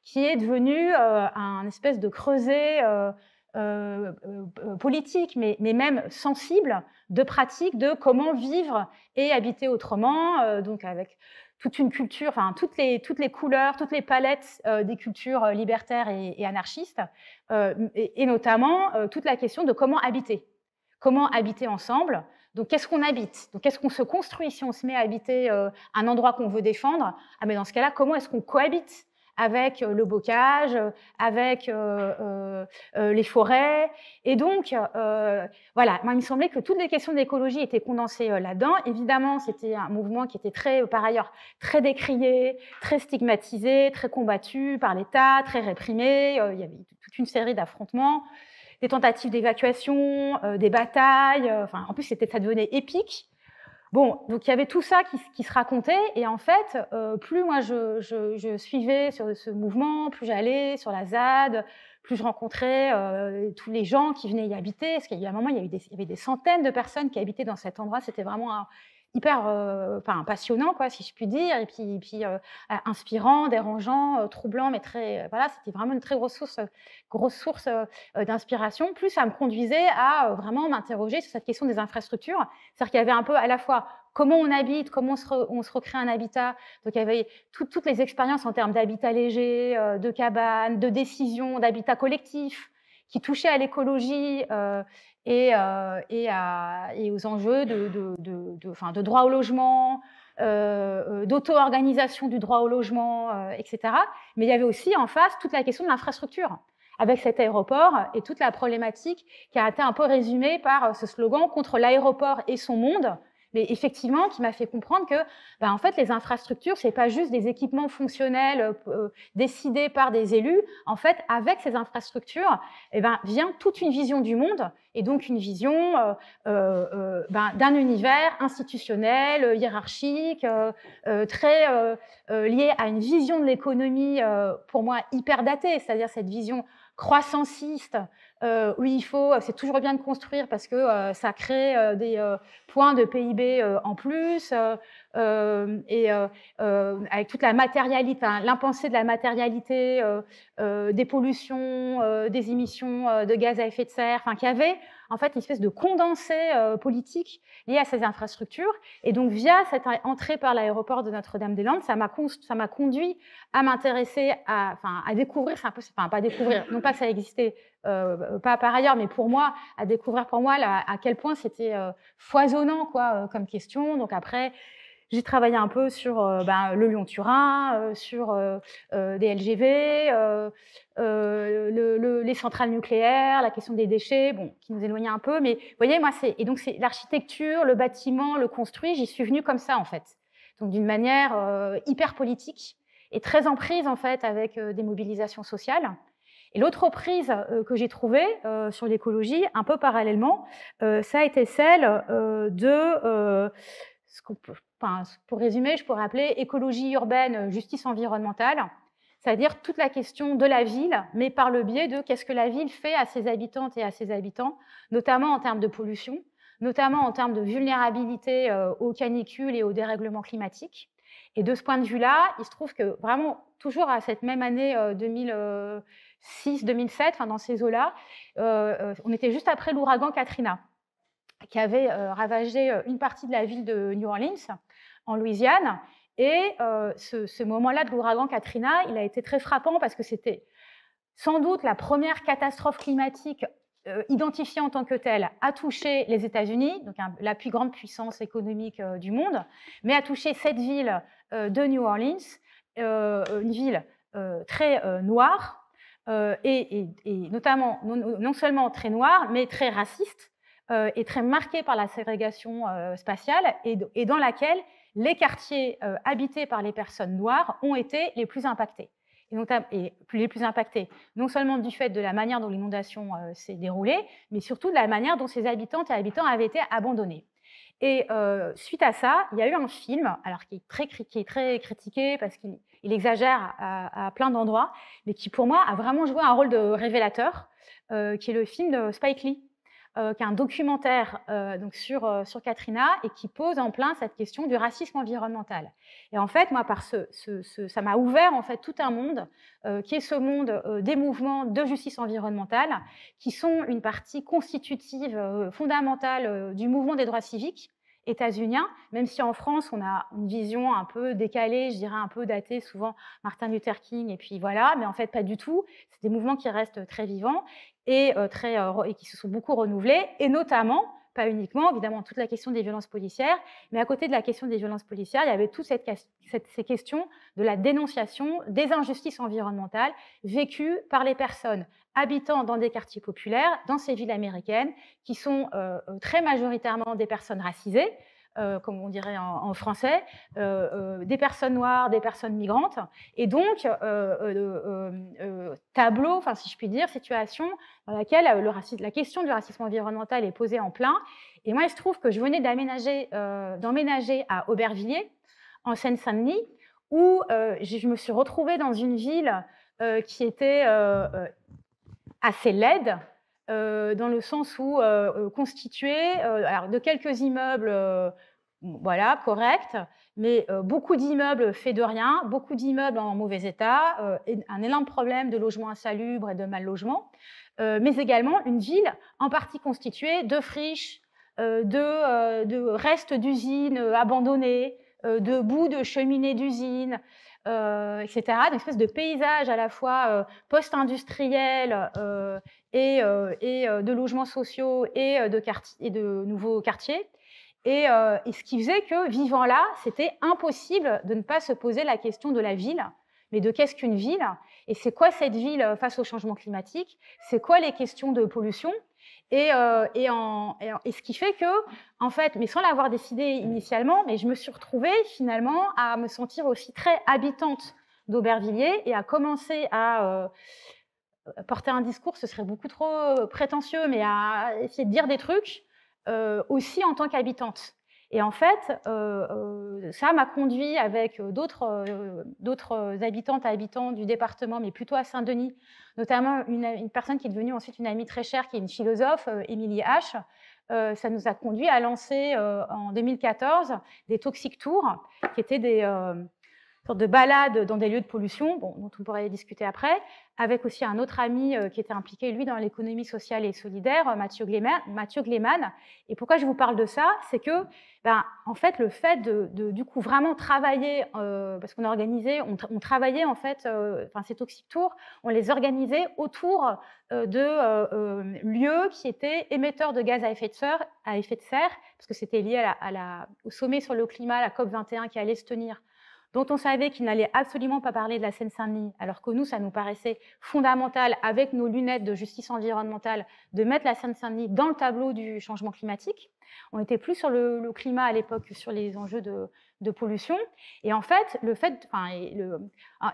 qui est devenu un espèce de creuset politique, mais même sensible, de pratique de comment vivre et habiter autrement, donc avec toute une culture, enfin toutes les couleurs, toutes les palettes des cultures libertaires et anarchistes, et notamment toute la question de comment habiter ensemble. Donc, qu'est-ce qu'on habite? Donc, qu'est-ce qu'on se construit si on se met à habiter un endroit qu'on veut défendre? Ah, mais dans ce cas-là, comment est-ce qu'on cohabite avec le bocage, avec les forêts? Et donc, voilà, moi, il me semblait que toutes les questions d'écologie étaient condensées là-dedans. Évidemment, c'était un mouvement qui était par ailleurs, très décrié, très stigmatisé, très combattu par l'État, très réprimé. Il y avait toute une série d'affrontements, des tentatives d'évacuation, des batailles. En plus, ça devenait épique. Bon, donc il y avait tout ça qui se racontait, et en fait, plus moi je suivais sur ce mouvement, plus j'allais sur la ZAD, plus je rencontrais tous les gens qui venaient y habiter, parce qu'il y a un moment, il y avait des centaines de personnes qui habitaient dans cet endroit, c'était vraiment hyper passionnant, quoi, si je puis dire, et puis inspirant, dérangeant, troublant, mais très, voilà, c'était vraiment une très grosse source d'inspiration. Plus ça me conduisait à vraiment m'interroger sur cette question des infrastructures. C'est-à-dire qu'il y avait un peu à la fois comment on habite, comment on se recrée un habitat. Donc il y avait toutes les expériences en termes d'habitat léger, de cabanes, de décisions, d'habitat collectif, qui touchaient à l'écologie et aux enjeux de droit au logement, d'auto-organisation du droit au logement, etc. Mais il y avait aussi en face toute la question de l'infrastructure, avec cet aéroport et toute la problématique qui a été un peu résumée par ce slogan « Contre l'aéroport et son monde », mais effectivement qui m'a fait comprendre que en fait, les infrastructures, ce n'est pas juste des équipements fonctionnels décidés par des élus. En fait, avec ces infrastructures, vient toute une vision du monde, et donc une vision d'un univers institutionnel, hiérarchique, très lié à une vision de l'économie, pour moi, hyper datée, c'est-à-dire cette vision croissanciste, où il faut, c'est toujours bien de construire parce que ça crée des points de PIB en plus, et avec toute la matérialité, l'impensé de la matérialité, des pollutions, des émissions de gaz à effet de serre, qui avait en fait une espèce de condensé politique lié à ces infrastructures. Et donc via cette entrée par l'aéroport de Notre-Dame-des-Landes, ça m'a conduit à m'intéresser à découvrir, pas découvrir, non pas que ça existait pas par ailleurs, mais pour moi, à découvrir pour moi à quel point c'était foisonnant, quoi, comme question. Donc après, j'ai travaillé un peu sur le Lyon-Turin, sur des LGV, les centrales nucléaires, la question des déchets, bon, qui nous éloignait un peu. Mais vous voyez, moi, et donc c'est l'architecture, le bâtiment, le construit, j'y suis venue comme ça, en fait. Donc d'une manière hyper politique et très en prise, en fait, avec des mobilisations sociales. Et l'autre prise que j'ai trouvée sur l'écologie, un peu parallèlement, ça a été celle de ce qu'on peut, pour résumer, je pourrais appeler écologie urbaine, justice environnementale, c'est-à-dire toute la question de la ville, mais par le biais de qu'est-ce que la ville fait à ses habitantes et à ses habitants, notamment en termes de pollution, notamment en termes de vulnérabilité aux canicules et au dérèglement climatique. Et de ce point de vue-là, il se trouve que vraiment, toujours à cette même année 2006-2007, dans ces eaux-là, on était juste après l'ouragan Katrina, qui avait ravagé une partie de la ville de New Orleans, en Louisiane. Et ce moment-là de l'ouragan Katrina, il a été très frappant parce que c'était sans doute la première catastrophe climatique identifiée en tant que telle à toucher les États-Unis, donc la plus grande puissance économique du monde, mais à toucher cette ville de New Orleans, une ville très noire, et notamment non seulement très noire, mais très raciste, et très marquée par la ségrégation spatiale, et dans laquelle les quartiers habités par les personnes noires ont été les plus impactés. Et les plus impactés, non seulement du fait de la manière dont l'inondation s'est déroulée, mais surtout de la manière dont ces habitantes et habitants avaient été abandonnés. Et suite à ça, il y a eu un film, alors qui est très critiqué parce qu'il exagère à plein d'endroits, mais qui pour moi a vraiment joué un rôle de révélateur, qui est le film de Spike Lee, qui est un documentaire donc sur Katrina, et qui pose en plein cette question du racisme environnemental. Et en fait, moi, ça m'a ouvert en fait tout un monde qui est ce monde des mouvements de justice environnementale, qui sont une partie constitutive fondamentale du mouvement des droits civiques états-unien, même si en France, on a une vision un peu décalée, je dirais un peu datée, souvent Martin Luther King, et puis voilà, mais en fait, pas du tout. C'est des mouvements qui restent très vivants et qui se sont beaucoup renouvelés, et notamment, pas uniquement, évidemment, toute la question des violences policières, mais à côté de la question des violences policières, il y avait toutes ces questions de la dénonciation des injustices environnementales vécues par les personnes habitant dans des quartiers populaires, dans ces villes américaines, qui sont très majoritairement des personnes racisées, comme on dirait en français, des personnes noires, des personnes migrantes, et donc tableau, enfin si je puis dire, situation dans laquelle la question du racisme environnemental est posée en plein. Et moi, il se trouve que je venais d'emménager à Aubervilliers, en Seine-Saint-Denis, où je me suis retrouvée dans une ville qui était assez laide, dans le sens où constituée alors de quelques immeubles voilà, corrects, mais beaucoup d'immeubles faits de rien, beaucoup d'immeubles en mauvais état, un énorme problème de logement insalubre et de mal logement, mais également une ville en partie constituée de friches, de restes d'usines abandonnées, de bouts de cheminées d'usines, etc. Donc, une espèce de paysage à la fois post-industriel et de logements sociaux et de nouveaux quartiers. Et ce qui faisait que, vivant là, c'était impossible de ne pas se poser la question de la ville. Mais de qu'est-ce qu'une ville? Et c'est quoi cette ville face au changement climatique? C'est quoi les questions de pollution? Et ce qui fait que, en fait, mais sans l'avoir décidé initialement, mais je me suis retrouvée finalement à me sentir aussi très habitante d'Aubervilliers et à commencer à porter un discours, ce serait beaucoup trop prétentieux, mais à essayer de dire des trucs aussi en tant qu'habitante. Et en fait, ça m'a conduit avec d'autres habitantes et habitants du département, mais plutôt à Saint-Denis, notamment une personne qui est devenue ensuite une amie très chère, qui est une philosophe, Émilie H. Ça nous a conduit à lancer en 2014 des Toxic Tours, qui étaient des sortes de balades dans des lieux de pollution, bon, dont on pourrait discuter après, avec aussi un autre ami qui était impliqué, lui, dans l'économie sociale et solidaire, Mathieu Gleiman. Et pourquoi je vous parle de ça? C'est que, en fait, le fait de du coup, vraiment travailler, parce qu'on a organisé, on travaillait, en fait, ces Toxic Tours, on les organisait autour de lieux qui étaient émetteurs de gaz à effet de serre, parce que c'était lié au sommet sur le climat, la COP21, qui allait se tenir, dont on savait qu'il n'allait absolument pas parler de la Seine-Saint-Denis, alors que nous, ça nous paraissait fondamental, avec nos lunettes de justice environnementale, de mettre la Seine-Saint-Denis dans le tableau du changement climatique. On était plus sur le climat à l'époque que sur les enjeux de pollution. Et en fait,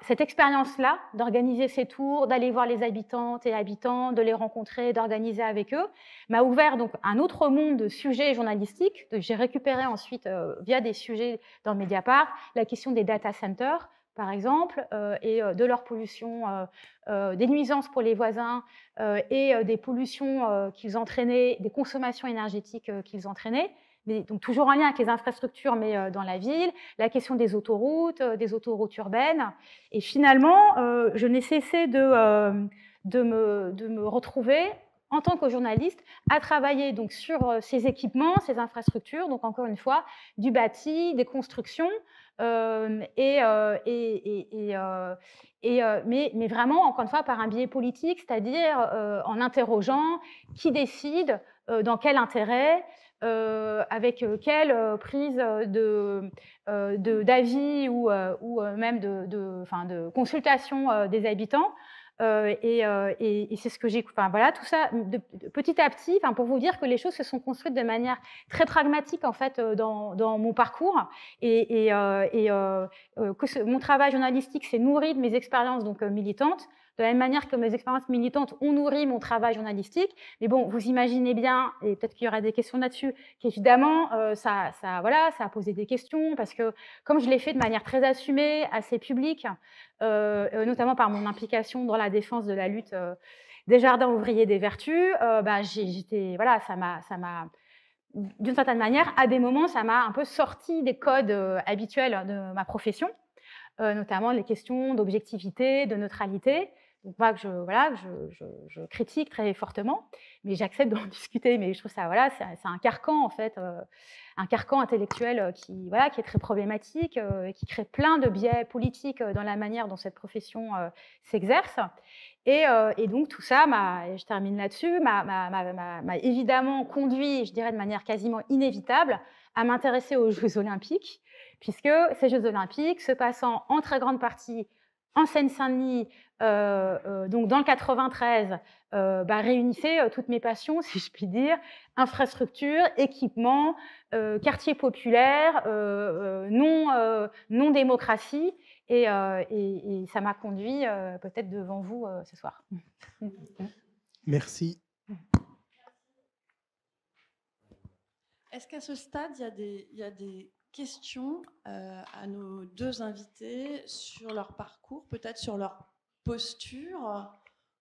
cette expérience-là, d'organiser ces tours, d'aller voir les habitantes et habitants, de les rencontrer, d'organiser avec eux, m'a ouvert donc un autre monde de sujets journalistiques. J'ai récupéré ensuite, via des sujets dans Mediapart, la question des data centers, par exemple, et de leur pollution, des nuisances pour les voisins et des pollutions qu'ils entraînaient, des consommations énergétiques qu'ils entraînaient, mais donc toujours en lien avec les infrastructures, mais dans la ville, la question des autoroutes urbaines. Et finalement, je n'ai cessé de me retrouver en tant que journaliste, à travailler donc sur ces équipements, ces infrastructures, donc encore une fois, du bâti, des constructions, mais vraiment, encore une fois, par un biais politique, c'est-à-dire en interrogeant qui décide, dans quel intérêt, avec quelle prise d'avis ou même de consultation des habitants. Et c'est ce que j'ai... Enfin, voilà, tout ça, petit à petit, pour vous dire que les choses se sont construites de manière très pragmatique, en fait, dans mon parcours. Que mon travail journalistique s'est nourri de mes expériences donc, militantes, de la même manière que mes expériences militantes ont nourri mon travail journalistique. Mais bon, vous imaginez bien, et peut-être qu'il y aura des questions là-dessus, qu'évidemment, ça a posé des questions, parce que comme je l'ai fait de manière très assumée, assez publique, notamment par mon implication dans la défense de la lutte des jardins ouvriers des vertus, voilà, ça m'a d'une certaine manière, à des moments, ça m'a un peu sorti des codes habituels de ma profession, notamment les questions d'objectivité, de neutralité. Donc, moi, je critique très fortement, mais j'accepte d'en discuter. Mais je trouve ça, voilà, c'est un carcan, en fait, un carcan intellectuel qui est très problématique, qui crée plein de biais politiques dans la manière dont cette profession s'exerce. Et donc, tout ça, je termine là-dessus, m'a évidemment conduit, je dirais de manière quasiment inévitable, à m'intéresser aux Jeux Olympiques, puisque ces Jeux Olympiques, se passant en très grande partie en Seine-Saint-Denis, donc dans le 93, réunissait toutes mes passions, si je puis dire, infrastructure, équipement, quartier populaire, non-démocratie, et ça m'a conduit peut-être devant vous ce soir. Merci. Est-ce qu'à ce stade, il y a des questions à nos deux invités sur leur parcours, peut-être sur leur posture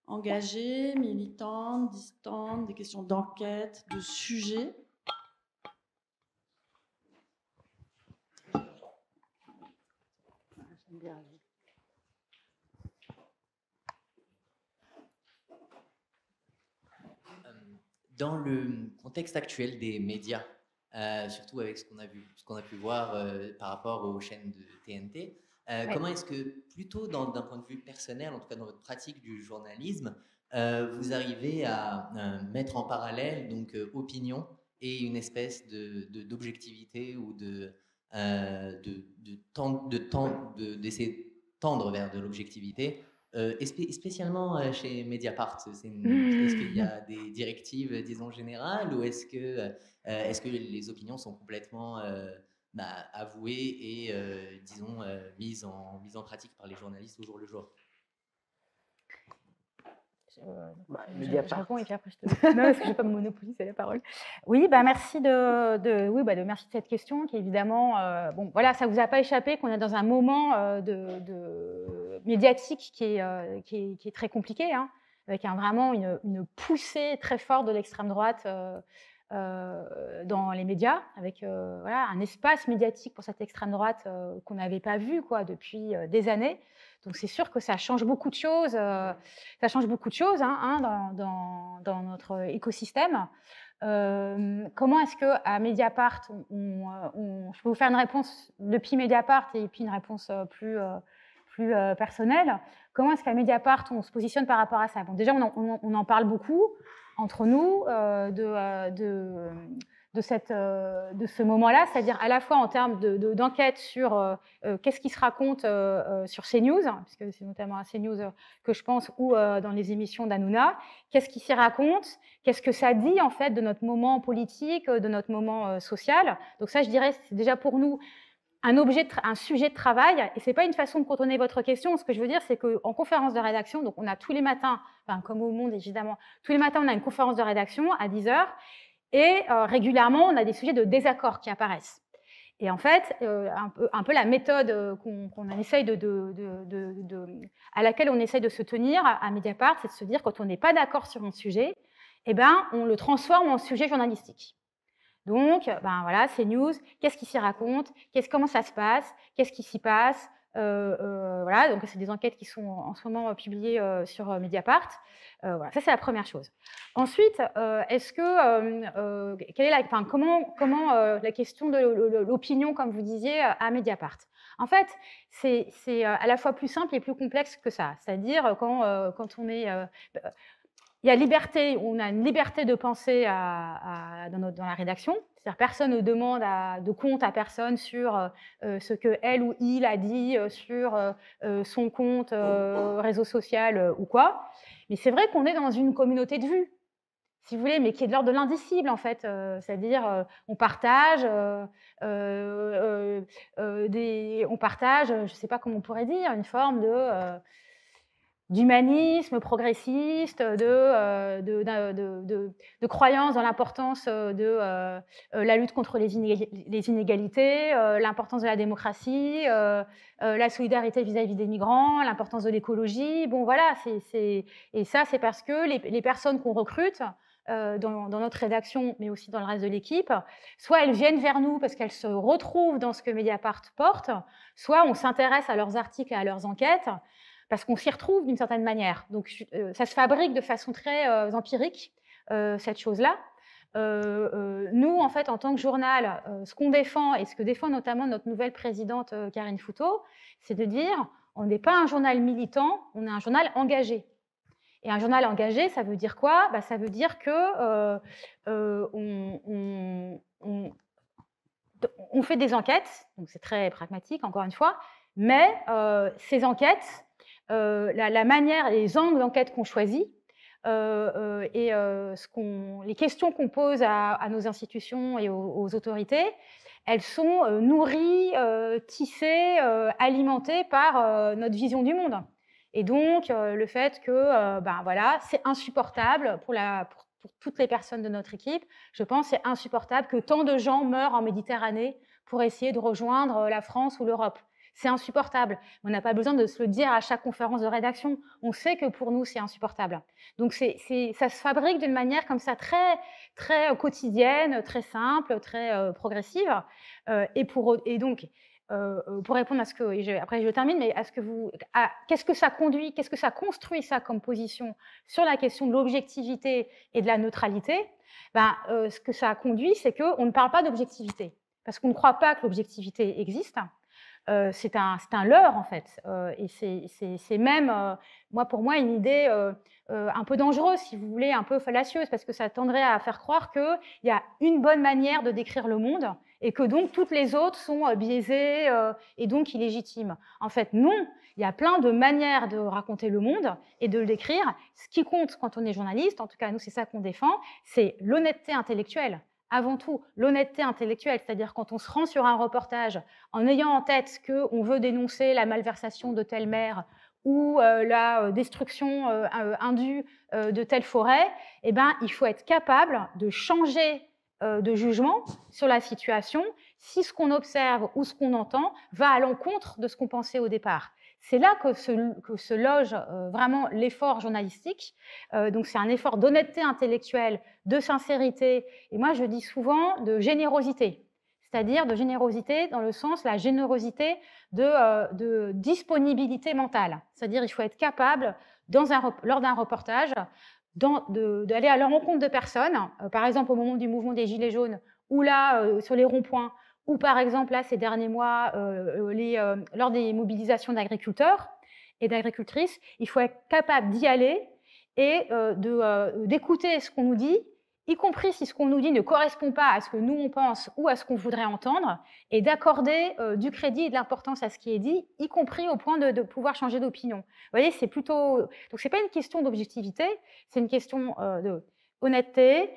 engagée, militante, distante, des questions d'enquête, de sujet? Dans le contexte actuel des médias, surtout avec ce qu'on a pu voir par rapport aux chaînes de TNT, comment est-ce que, plutôt d'un point de vue personnel, en tout cas dans votre pratique du journalisme, vous arrivez à mettre en parallèle donc opinion et une espèce d'objectivité ou d'essayer de tendre vers de l'objectivité, spécialement chez Mediapart? Est-ce qu'il y a des directives, disons, générales, ou est-ce que les opinions sont complètement avouées et, disons, mises en pratique par les journalistes au jour le jour? Je réponds et puis après je te... Non, parce que je ne vais pas me monopoliser la parole. Oui, merci merci de cette question qui évidemment, bon, voilà, ça ne vous a pas échappé qu'on est dans un moment médiatique qui est très compliqué, hein, avec vraiment une poussée très forte de l'extrême droite dans les médias, avec voilà, un espace médiatique pour cette extrême droite qu'on n'avait pas vu depuis des années. Donc c'est sûr que ça change beaucoup de choses, dans notre écosystème. Comment est-ce qu'à Mediapart, je peux vous faire une réponse depuis Mediapart et puis une réponse plus personnelle. Comment est-ce qu'à Mediapart, on se positionne par rapport à ça? Bon, déjà, on en parle beaucoup entre nous de ce moment-là, c'est-à-dire à la fois en termes d'enquête sur qu'est-ce qui se raconte sur CNews, puisque c'est notamment à CNews que je pense, ou dans les émissions d'Hanouna, qu'est-ce qui s'y raconte, qu'est-ce que ça dit en fait de notre moment politique, de notre moment social. Donc ça, je dirais, c'est déjà pour nous un sujet de travail, et ce n'est pas une façon de contourner votre question. Ce que je veux dire, c'est qu'en conférence de rédaction, donc on a tous les matins, enfin, comme au Monde évidemment, tous les matins on a une conférence de rédaction à 10h, et régulièrement on a des sujets de désaccord qui apparaissent. Et en fait, un peu la méthode à laquelle on essaye de se tenir à Mediapart, c'est de se dire, quand on n'est pas d'accord sur un sujet, eh ben, on le transforme en sujet journalistique. Donc, voilà, CNews, qu'est-ce qui s'y raconte, comment ça se passe, qu'est-ce qui s'y passe, voilà, donc c'est des enquêtes qui sont en ce moment publiées sur Mediapart. Voilà, ça c'est la première chose. Ensuite, comment la question de l'opinion, comme vous disiez, à Mediapart. En fait, c'est à la fois plus simple et plus complexe que ça. C'est-à-dire quand on est il y a liberté, on a une liberté de penser dans la rédaction. C'est-à-dire personne ne demande de compte à personne sur ce que elle ou il a dit sur son compte réseau social ou quoi. Mais c'est vrai qu'on est dans une communauté de vues, si vous voulez, mais qui est de l'ordre de l'indicible en fait. C'est-à-dire on partage, je ne sais pas comment on pourrait dire, une forme d'humanisme progressiste, de croyance dans l'importance de la lutte contre les inégalités, l'importance de la démocratie, la solidarité vis-à-vis des migrants, l'importance de l'écologie. Bon, voilà, et ça, c'est parce que les personnes qu'on recrute dans notre rédaction, mais aussi dans le reste de l'équipe, soit elles viennent vers nous parce qu'elles se retrouvent dans ce que Mediapart porte, soit on s'intéresse à leurs articles et à leurs enquêtes, parce qu'on s'y retrouve d'une certaine manière. Donc, ça se fabrique de façon très empirique, cette chose-là. Nous, en fait, en tant que journal, ce qu'on défend, et ce que défend notamment notre nouvelle présidente Karine Fouteau, c'est de dire, on n'est pas un journal militant, on est un journal engagé. Et un journal engagé, ça veut dire quoi? Ça veut dire que on fait des enquêtes, donc c'est très pragmatique, encore une fois, mais ces enquêtes, la manière et les angles d'enquête qu'on choisit et les questions qu'on pose à nos institutions et aux autorités, elles sont nourries, tissées, alimentées par notre vision du monde. Et donc, le fait que voilà, c'est insupportable pour toutes les personnes de notre équipe, je pense que c'est insupportable que tant de gens meurent en Méditerranée pour essayer de rejoindre la France ou l'Europe. C'est insupportable. On n'a pas besoin de se le dire à chaque conférence de rédaction. On sait que pour nous, c'est insupportable. Donc, ça se fabrique d'une manière comme ça très, très quotidienne, très simple, très progressive. Et donc, pour répondre à ce que... après, je termine, mais qu'est-ce que ça conduit, qu'est-ce que ça construit, ça, comme position sur la question de l'objectivité et de la neutralité? Ce que ça a conduit, c'est qu'on ne parle pas d'objectivité, parce qu'on ne croit pas que l'objectivité existe. C'est un leurre, en fait. Et c'est même, pour moi, une idée un peu dangereuse, si vous voulez, un peu fallacieuse, parce que ça tendrait à faire croire qu'il y a une bonne manière de décrire le monde et que donc toutes les autres sont biaisées et donc illégitimes. En fait, non. Il y a plein de manières de raconter le monde et de le décrire. Ce qui compte quand on est journaliste, en tout cas, nous, c'est ça qu'on défend, c'est l'honnêteté intellectuelle. Avant tout, l'honnêteté intellectuelle, c'est-à-dire quand on se rend sur un reportage en ayant en tête qu'on veut dénoncer la malversation de telle mer ou la destruction indue de telle forêt, eh ben, il faut être capable de changer de jugement sur la situation si ce qu'on observe ou ce qu'on entend va à l'encontre de ce qu'on pensait au départ. C'est là que se loge vraiment l'effort journalistique. Donc c'est un effort d'honnêteté intellectuelle, de sincérité, et moi je dis souvent de générosité. C'est-à-dire de générosité dans le sens, la générosité de disponibilité mentale. C'est-à-dire il faut être capable, lors d'un reportage, d'aller à la rencontre de personnes, par exemple au moment du mouvement des Gilets jaunes, ou là, sur les ronds-points, ou par exemple, là, ces derniers mois, lors des mobilisations d'agriculteurs et d'agricultrices, il faut être capable d'y aller et d'écouter ce qu'on nous dit, y compris si ce qu'on nous dit ne correspond pas à ce que nous on pense ou à ce qu'on voudrait entendre, et d'accorder du crédit et de l'importance à ce qui est dit, y compris au point de pouvoir changer d'opinion. Vous voyez, c'est plutôt... Donc, ce n'est pas une question d'objectivité, c'est une question de honnêteté,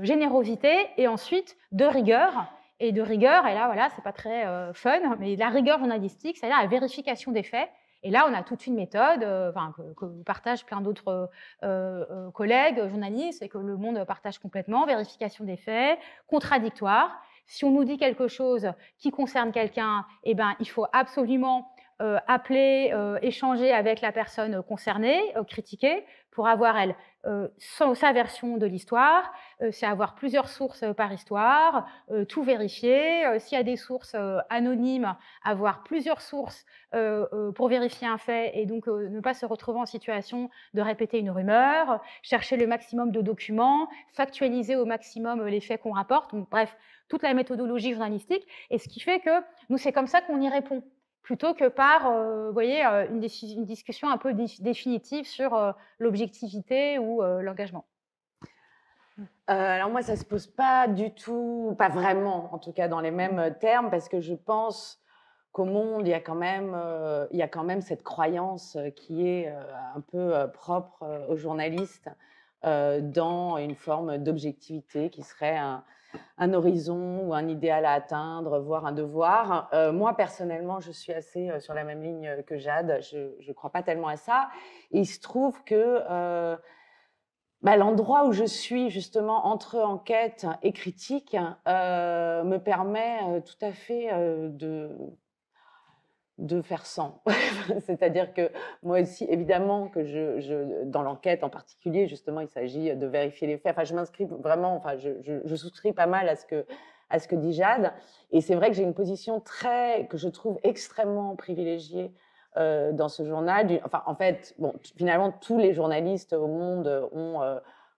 générosité, et ensuite de rigueur. Et de rigueur, et là, voilà, c'est pas très fun, mais la rigueur journalistique, c'est-à-dire la vérification des faits. Et là, on a toute une méthode que partagent plein d'autres collègues journalistes et que le monde partage complètement. Vérification des faits, contradictoire. Si on nous dit quelque chose qui concerne quelqu'un, eh ben, il faut absolument appeler, échanger avec la personne concernée, critiquer, pour avoir, elle, sa version de l'histoire, c'est avoir plusieurs sources par histoire, tout vérifier. S'il y a des sources anonymes, avoir plusieurs sources pour vérifier un fait et donc ne pas se retrouver en situation de répéter une rumeur, chercher le maximum de documents, factualiser au maximum les faits qu'on rapporte. Donc, bref, toute la méthodologie journalistique. Et ce qui fait que nous, c'est comme ça qu'on y répond, plutôt que par, vous voyez, une discussion un peu définitive sur l'objectivité ou l'engagement. Alors moi, ça ne se pose pas du tout, pas vraiment, en tout cas dans les mêmes termes, parce que je pense qu'au monde, il y a quand même cette croyance qui est un peu propre aux journalistes dans une forme d'objectivité qui serait un horizon ou un idéal à atteindre, voire un devoir. Moi, personnellement, je suis assez sur la même ligne que Jade. Je ne crois pas tellement à ça. Et il se trouve que l'endroit où je suis, justement, entre enquête et critique, me permet tout à fait de faire sans. C'est-à-dire que moi aussi, évidemment, que dans l'enquête en particulier, justement, il s'agit de vérifier les faits. Enfin, je m'inscris vraiment, enfin, je souscris pas mal à ce que dit Jade. Et c'est vrai que j'ai une position que je trouve extrêmement privilégiée dans ce journal. Enfin, en fait, bon, finalement, tous les journalistes au monde ont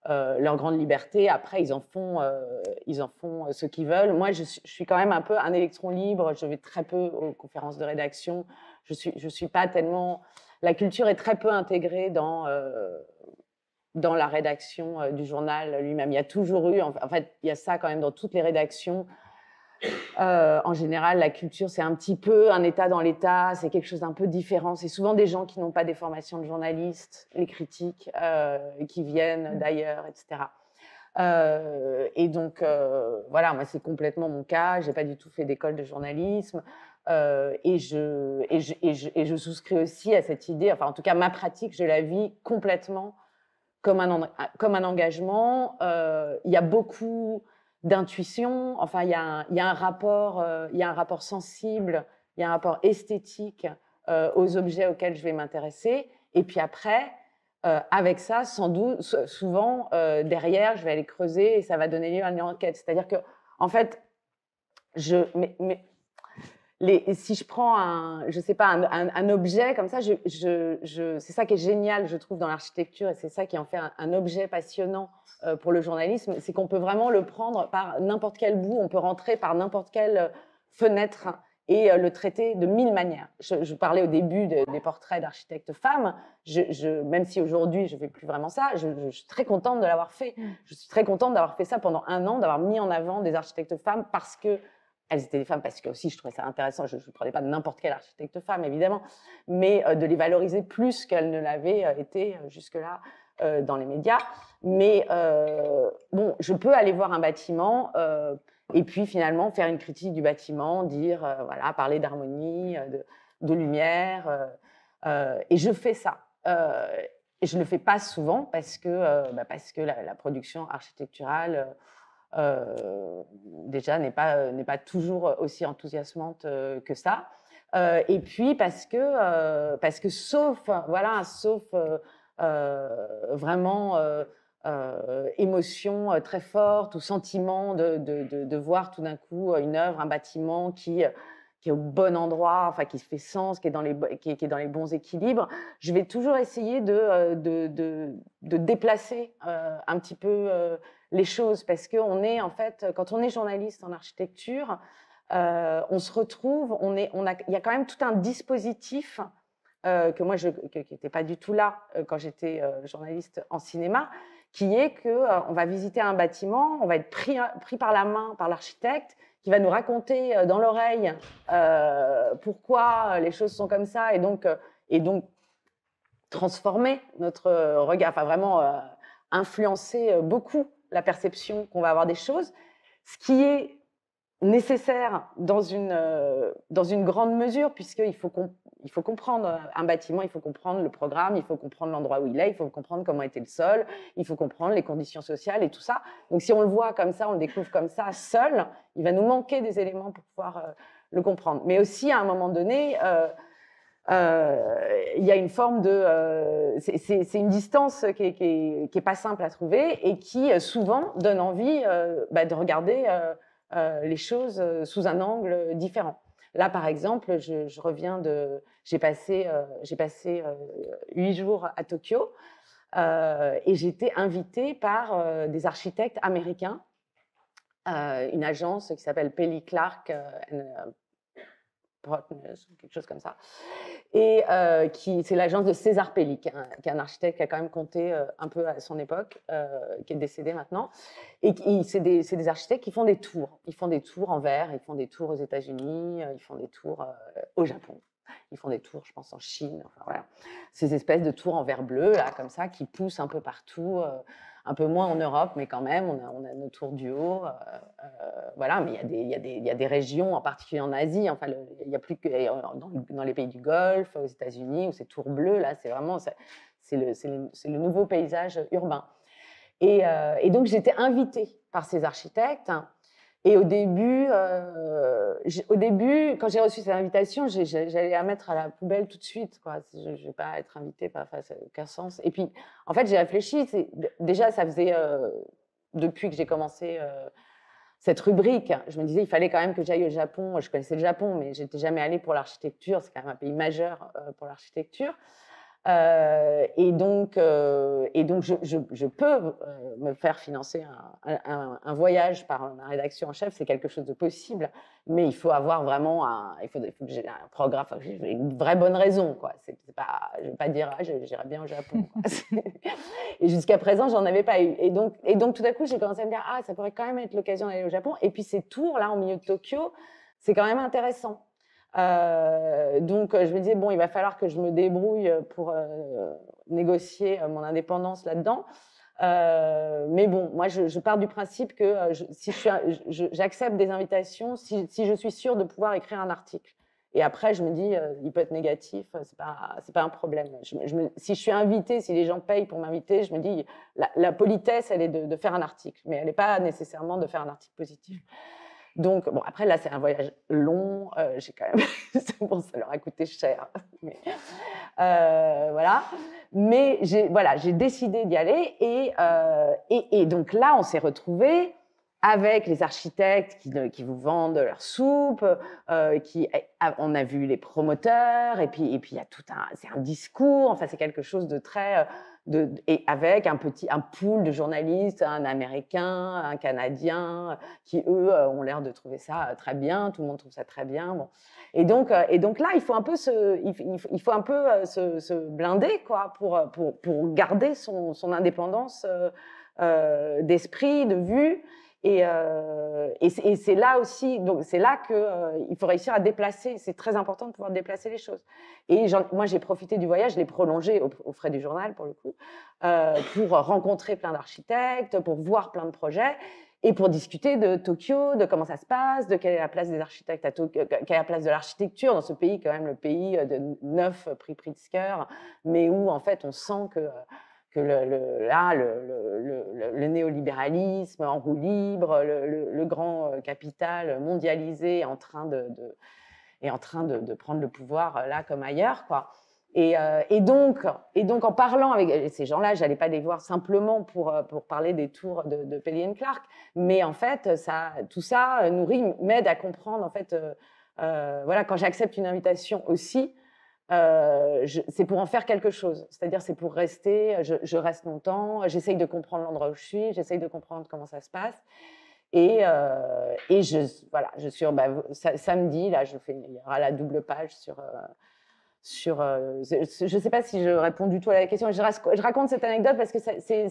leur grande liberté. Après, ils en font ce qu'ils veulent. Moi, je suis quand même un peu un électron libre. Je vais très peu aux conférences de rédaction. Je suis pas tellement... La culture est très peu intégrée dans la rédaction du journal lui-même. Il y a toujours eu... En fait, il y a ça quand même dans toutes les rédactions. En général, la culture, c'est un petit peu un état dans l'état, c'est quelque chose d'un peu différent. C'est souvent des gens qui n'ont pas des formations de journalistes, les critiques, qui viennent d'ailleurs, etc. Et donc, voilà, moi, c'est complètement mon cas. Je n'ai pas du tout fait d'école de journalisme. Et je souscris aussi à cette idée, enfin, en tout cas, ma pratique, je la vis complètement comme un engagement. Il y a beaucoup d'intuition, enfin, il y a un rapport sensible, il y a un rapport esthétique aux objets auxquels je vais m'intéresser. Et puis après, avec ça, sans doute, souvent, derrière, je vais aller creuser et ça va donner lieu à une enquête. C'est-à-dire que, en fait, si je prends je sais pas, un objet comme ça, c'est ça qui est génial, je trouve, dans l'architecture, et c'est ça qui en fait un objet passionnant pour le journalisme, c'est qu'on peut vraiment le prendre par n'importe quel bout, on peut rentrer par n'importe quelle fenêtre et le traiter de 1000 manières. Je parlais au début des portraits d'architectes femmes, même si aujourd'hui je ne fais plus vraiment ça, je suis très contente de l'avoir fait. Je suis très contente d'avoir fait ça pendant 1 an, d'avoir mis en avant des architectes femmes parce que elles étaient des femmes, parce que aussi je trouvais ça intéressant. Je ne prenais pas n'importe quelle architecte femme, évidemment, mais de les valoriser plus qu'elles ne l'avaient été jusque-là dans les médias. Mais bon, je peux aller voir un bâtiment et puis finalement faire une critique du bâtiment, dire, voilà, parler d'harmonie, de lumière. Et je fais ça. Et je ne le fais pas souvent parce que la production architecturale... déjà n'est pas toujours aussi enthousiasmante que ça. Et puis parce que sauf vraiment émotion très forte ou sentiment de voir tout d'un coup une œuvre, un bâtiment qui est au bon endroit, enfin qui fait sens, qui est dans les bons équilibres, je vais toujours essayer de déplacer un petit peu les choses, parce qu'on est en fait, quand on est journaliste en architecture, on se retrouve, il y a quand même tout un dispositif que moi, qui n'était pas du tout là quand j'étais journaliste en cinéma, qui est qu'on va visiter un bâtiment, on va être pris par la main par l'architecte, qui va nous raconter dans l'oreille pourquoi les choses sont comme ça, et donc transformer notre regard, enfin vraiment influencer beaucoup la perception qu'on va avoir des choses, ce qui est nécessaire dans une grande mesure, puisqu'il faut comprendre un bâtiment, il faut comprendre le programme, il faut comprendre l'endroit où il est, il faut comprendre comment était le sol, il faut comprendre les conditions sociales et tout ça. Donc si on le voit comme ça, on le découvre comme ça, seul, il va nous manquer des éléments pour pouvoir le comprendre. Mais aussi, à un moment donné, il y a une forme de... c'est une distance qui est pas simple à trouver et qui souvent donne envie de regarder les choses sous un angle différent. Là, par exemple, je reviens j'ai passé 8 jours à Tokyo et j'ai été invitée par des architectes américains, une agence qui s'appelle Pelli Clark Partners, quelque chose comme ça. Et c'est l'agence de César Pelli, qui est un architecte qui a quand même compté un peu à son époque, qui est décédé maintenant. Et c'est des architectes qui font des tours. Ils font des tours en verre, ils font des tours aux États-Unis, ils font des tours au Japon. Ils font des tours, je pense, en Chine. Enfin, voilà. Ces espèces de tours en verre bleu, là, comme ça, qui poussent un peu partout. Un peu moins en Europe, mais quand même, on a nos tours du haut. Voilà, mais il y a des régions, en particulier en Asie, enfin, il n'y a plus que dans les pays du Golfe, aux États-Unis, où ces tours bleues, là, c'est vraiment le nouveau paysage urbain. Et donc, j'étais invitée par ces architectes. Et au début, quand j'ai reçu cette invitation, j'allais la mettre à la poubelle tout de suite, quoi. Je ne vais pas être invitée, ça n'a aucun sens. Et puis, en fait, j'ai réfléchi. Déjà, ça faisait, depuis que j'ai commencé cette rubrique, je me disais, il fallait quand même que j'aille au Japon. Je connaissais le Japon, mais je n'étais jamais allée pour l'architecture. C'est quand même un pays majeur pour l'architecture. Et donc je peux me faire financer un voyage par ma rédaction en chef, c'est quelque chose de possible, mais il faut avoir vraiment il faut que j'ai un programme, enfin, j'ai une vraie bonne raison, quoi. C'est pas, je vais pas dire j'irai bien au Japon, quoi. Et jusqu'à présent j'en avais pas eu, et donc tout à coup j'ai commencé à me dire ça pourrait quand même être l'occasion d'aller au Japon, et puis ces tours là au milieu de Tokyo, c'est quand même intéressant. Donc je me disais bon, il va falloir que je me débrouille pour négocier mon indépendance là-dedans, mais bon, moi je pars du principe que si j'accepte des invitations si je suis sûre de pouvoir écrire un article, et après je me dis il peut être négatif, c'est pas un problème. Si je suis invitée, si les gens payent pour m'inviter, je me dis la politesse elle est de faire un article, mais elle n'est pas nécessairement de faire un article positif. Donc, bon, après, là, c'est un voyage long. J'ai quand même... bon, ça leur a coûté cher. Mais, voilà. Mais j'ai décidé d'y aller. Et donc là, on s'est retrouvés avec les architectes qui vous vendent leur soupe. On a vu les promoteurs. Et puis il y a c'est un discours. Enfin, c'est quelque chose de très... et avec un pool de journalistes, un Américain, un Canadien, qui eux ont l'air de trouver ça très bien. Tout le monde trouve ça très bien. Bon. Et donc là, il faut un peu se blinder, quoi, pour garder son indépendance d'esprit, de vue. Et c'est là aussi, donc c'est là qu'il faut réussir à déplacer. C'est très important de pouvoir déplacer les choses. Et moi, j'ai profité du voyage, je l'ai prolongé aux frais du journal, pour le coup, pour rencontrer plein d'architectes, pour voir plein de projets, et pour discuter de Tokyo, de comment ça se passe, de quelle est la place des architectes à Tokyo, quelle est la place de l'architecture dans ce pays, quand même le pays de 9 prix Pritzker, mais où en fait on sent que le néolibéralisme en roue libre, le grand capital mondialisé est en train de prendre le pouvoir là comme ailleurs, quoi. Et donc en parlant avec ces gens-là, j'allais pas les voir simplement pour parler des tours de Pelli & Clark, mais en fait tout ça m'aide à comprendre en fait voilà, quand j'accepte une invitation aussi, c'est pour en faire quelque chose, c'est-à-dire c'est pour rester, je reste longtemps, j'essaye de comprendre l'endroit où je suis, j'essaye de comprendre comment ça se passe, et je suis samedi, là il y aura la double page je ne sais pas si je réponds du tout à la question, je raconte cette anecdote parce que c'est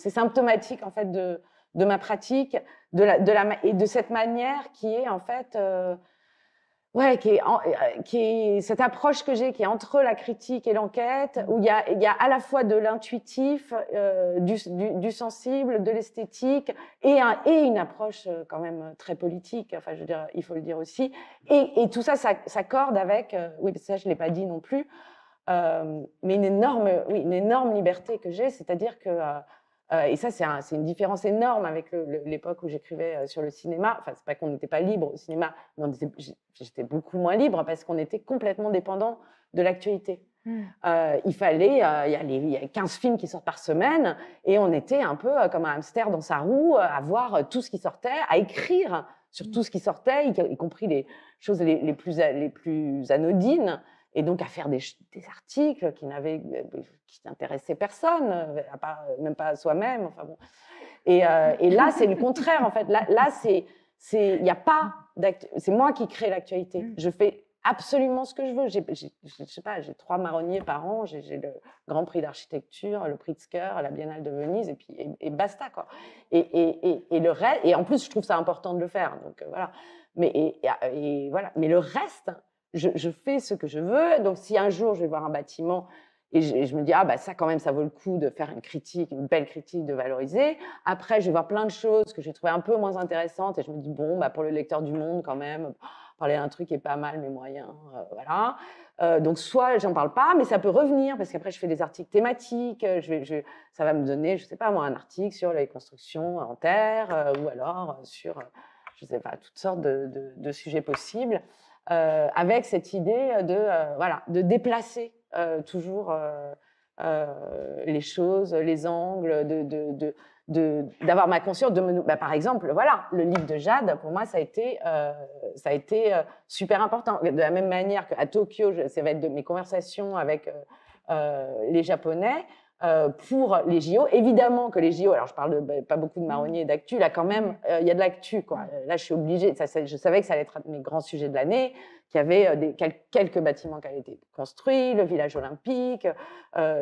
symptomatique en fait de ma pratique, et de cette manière qui est en fait qui est cette approche que j'ai, qui est entre la critique et l'enquête, où il y a à la fois de l'intuitif, du sensible, de l'esthétique, et une approche quand même très politique, enfin je veux dire, il faut le dire aussi, et tout ça s'accorde avec, oui, ça je l'ai pas dit non plus, mais une énorme liberté que j'ai, c'est-à-dire que et ça, c'est une différence énorme avec l'époque où j'écrivais sur le cinéma. Enfin, c'est pas qu'on n'était pas libre au cinéma, mais j'étais beaucoup moins libre parce qu'on était complètement dépendant de l'actualité. Il y a 15 films qui sortent par semaine et on était un peu comme un hamster dans sa roue, à voir tout ce qui sortait, à écrire sur tout ce qui sortait, y compris les choses les plus anodines. Et donc à faire des articles qui n'intéressaient personne, même pas à soi-même. Enfin bon. Et là, c'est le contraire en fait. Là, il y a pas c'est moi qui crée l'actualité. Je fais absolument ce que je veux. Je sais pas, j'ai 3 marronniers par an. J'ai le Grand Prix d'architecture, le Pritzker, la Biennale de Venise, et puis basta, quoi. Et le reste. Et en plus, je trouve ça important de le faire. Donc voilà. Mais voilà. Mais le reste. Je fais ce que je veux, donc si un jour je vais voir un bâtiment et je me dis ça quand même ça vaut le coup de faire une belle critique, de valoriser. Après je vais voir plein de choses que j'ai trouvées un peu moins intéressantes et je me dis bon pour le lecteur du Monde quand même parler d'un truc qui est pas mal mais moyen, voilà. Donc soit j'en parle pas, mais ça peut revenir parce qu'après je fais des articles thématiques, ça va me donner, je sais pas moi, un article sur les constructions en terre ou alors sur je sais pas toutes sortes de sujets possibles. Avec cette idée de déplacer toujours les choses, les angles, d'avoir ma conscience. Par exemple, voilà, le livre de Jade, pour moi, ça a été super important. De la même manière qu'à Tokyo, ça va être de mes conversations avec les Japonais, pour les JO. Évidemment que les JO, alors je parle pas beaucoup de marronniers et d'actu, là quand même, il y a de l'actu, quoi. Là, je suis obligée, je savais que ça allait être un de mes grands sujets de l'année, qu'il y avait quelques bâtiments qui avaient été construits, le village olympique,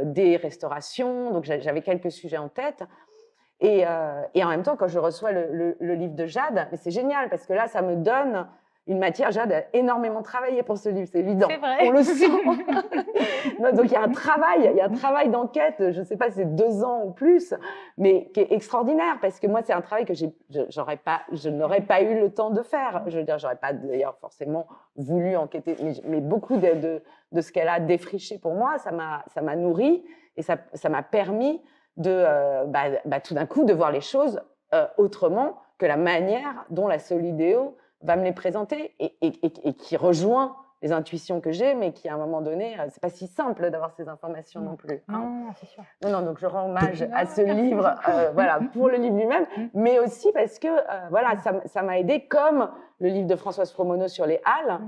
des restaurations, donc j'avais quelques sujets en tête. Et en même temps, quand je reçois le livre de Jade, c'est génial, parce que là, ça me donne une matière. Jade a énormément travaillé pour ce livre, c'est évident. C'est vrai. On le sent. Donc, il y a un travail d'enquête, je ne sais pas si c'est 2 ans ou plus, mais qui est extraordinaire, parce que moi, c'est un travail que je n'aurais pas eu le temps de faire. Je veux dire, je n'aurais pas d'ailleurs forcément voulu enquêter, mais beaucoup de ce qu'elle a défriché pour moi, ça m'a nourri, et ça m'a permis de tout d'un coup de voir les choses autrement que la manière dont la Solideo va me les présenter, et qui rejoint les intuitions que j'ai, mais qui à un moment donné, c'est pas si simple d'avoir ces informations non plus. Non, c'est sûr. Non, donc je rends hommage à ce livre, voilà, pour le livre lui-même, mais aussi parce que voilà, ça m'a aidé, comme le livre de Françoise Fromono sur les Halles,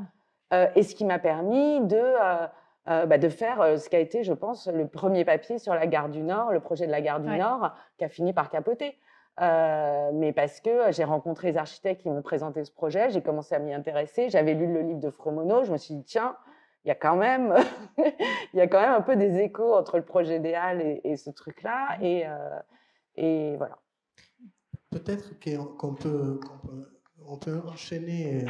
et ce qui m'a permis de faire ce qui a été, je pense, le premier papier sur la gare du Nord, le projet de la gare du Nord, qui a fini par capoter. Mais parce que j'ai rencontré les architectes qui m'ont présenté ce projet, j'ai commencé à m'y intéresser, j'avais lu le livre de Fromono, je me suis dit, tiens, il y a quand même un peu des échos entre le projet des Halles et ce truc-là, et voilà. Peut-être qu'on peut enchaîner,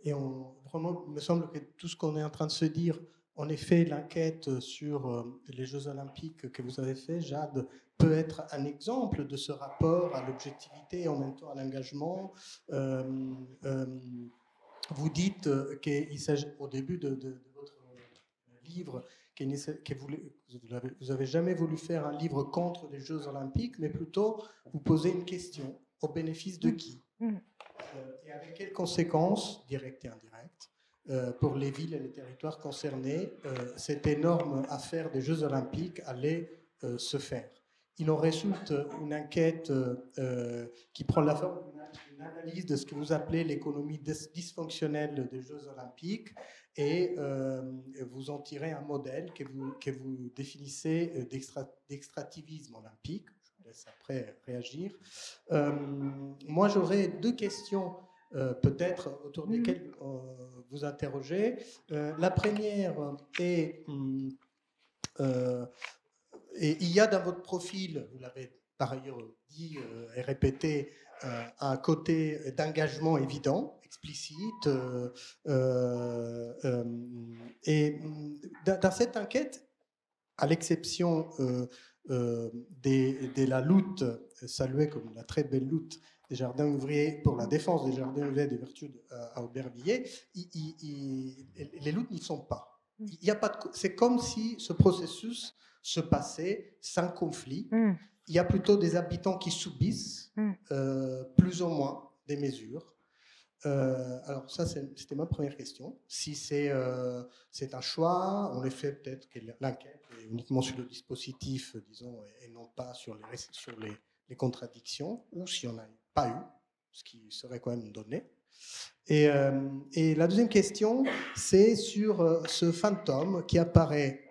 vraiment, il me semble que tout ce qu'on est en train de se dire, en effet, l'enquête sur les Jeux Olympiques que vous avez fait, Jade, peut être un exemple de ce rapport à l'objectivité et en même temps à l'engagement. Vous dites qu'il s'agit, au début de votre livre, que vous n'avez jamais voulu faire un livre contre les Jeux Olympiques, mais plutôt vous poser une question, au bénéfice de qui et avec quelles conséquences, directes et indirectes, pour les villes et les territoires concernés, cette énorme affaire des Jeux Olympiques allait se faire. Il en résulte une enquête qui prend la forme d'une analyse de ce que vous appelez l'économie dysfonctionnelle des Jeux Olympiques, et vous en tirez un modèle que vous définissez d'extractivisme olympique. Je vous laisse après réagir. Moi, j'aurais 2 questions peut-être autour desquelles vous interroger. La première est... et il y a dans votre profil, vous l'avez par ailleurs dit et répété, un côté d'engagement évident, explicite. Et dans cette enquête, à l'exception de la lutte, saluée comme la très belle lutte des jardins ouvriers pour la défense des jardins ouvriers des Vertus à Aubervilliers, les luttes n'y sont pas. Il y a pas c'est comme si ce processus se passait sans conflit. Il y a plutôt des habitants qui subissent plus ou moins des mesures. Alors ça, c'était ma première question. Si c'est un choix, on les fait peut-être que l'enquête est uniquement sur le dispositif, disons, et non pas sur les contradictions, ou s'il n'y en a pas eu, ce qui serait quand même donné. Et la deuxième question, c'est sur ce fantôme qui apparaît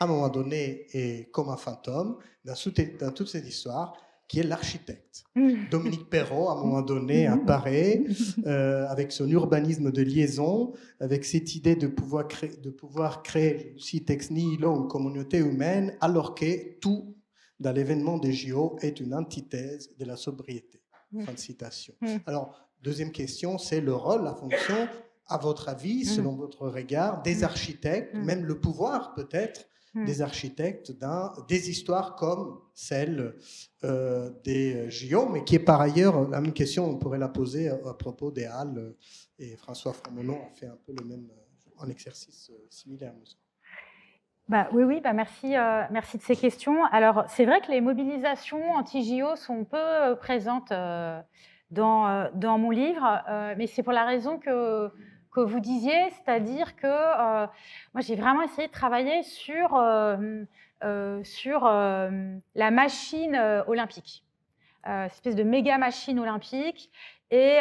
à un moment donné et comme un fantôme dans toute cette histoire, qui est l'architecte. Dominique Perrault, à un moment donné, apparaît avec son urbanisme de liaison, avec cette idée de pouvoir créer, je cite ex nihilo, une communauté humaine, alors que tout, dans l'événement des JO, est une antithèse de la sobriété. Fin de citation. Alors, deuxième question, c'est le rôle, la fonction, à votre avis, selon votre regard, des architectes, même le pouvoir peut-être, des architectes dans des histoires comme celle des JO, mais qui est par ailleurs la même question, on pourrait la poser à propos des Halles, et François Fromono a fait un peu le même un exercice similaire. Oui, merci de ces questions. Alors, c'est vrai que les mobilisations anti-JO sont peu présentes dans mon livre, mais c'est pour la raison que que vous disiez, c'est-à-dire que moi j'ai vraiment essayé de travailler sur la machine olympique, espèce de méga machine olympique et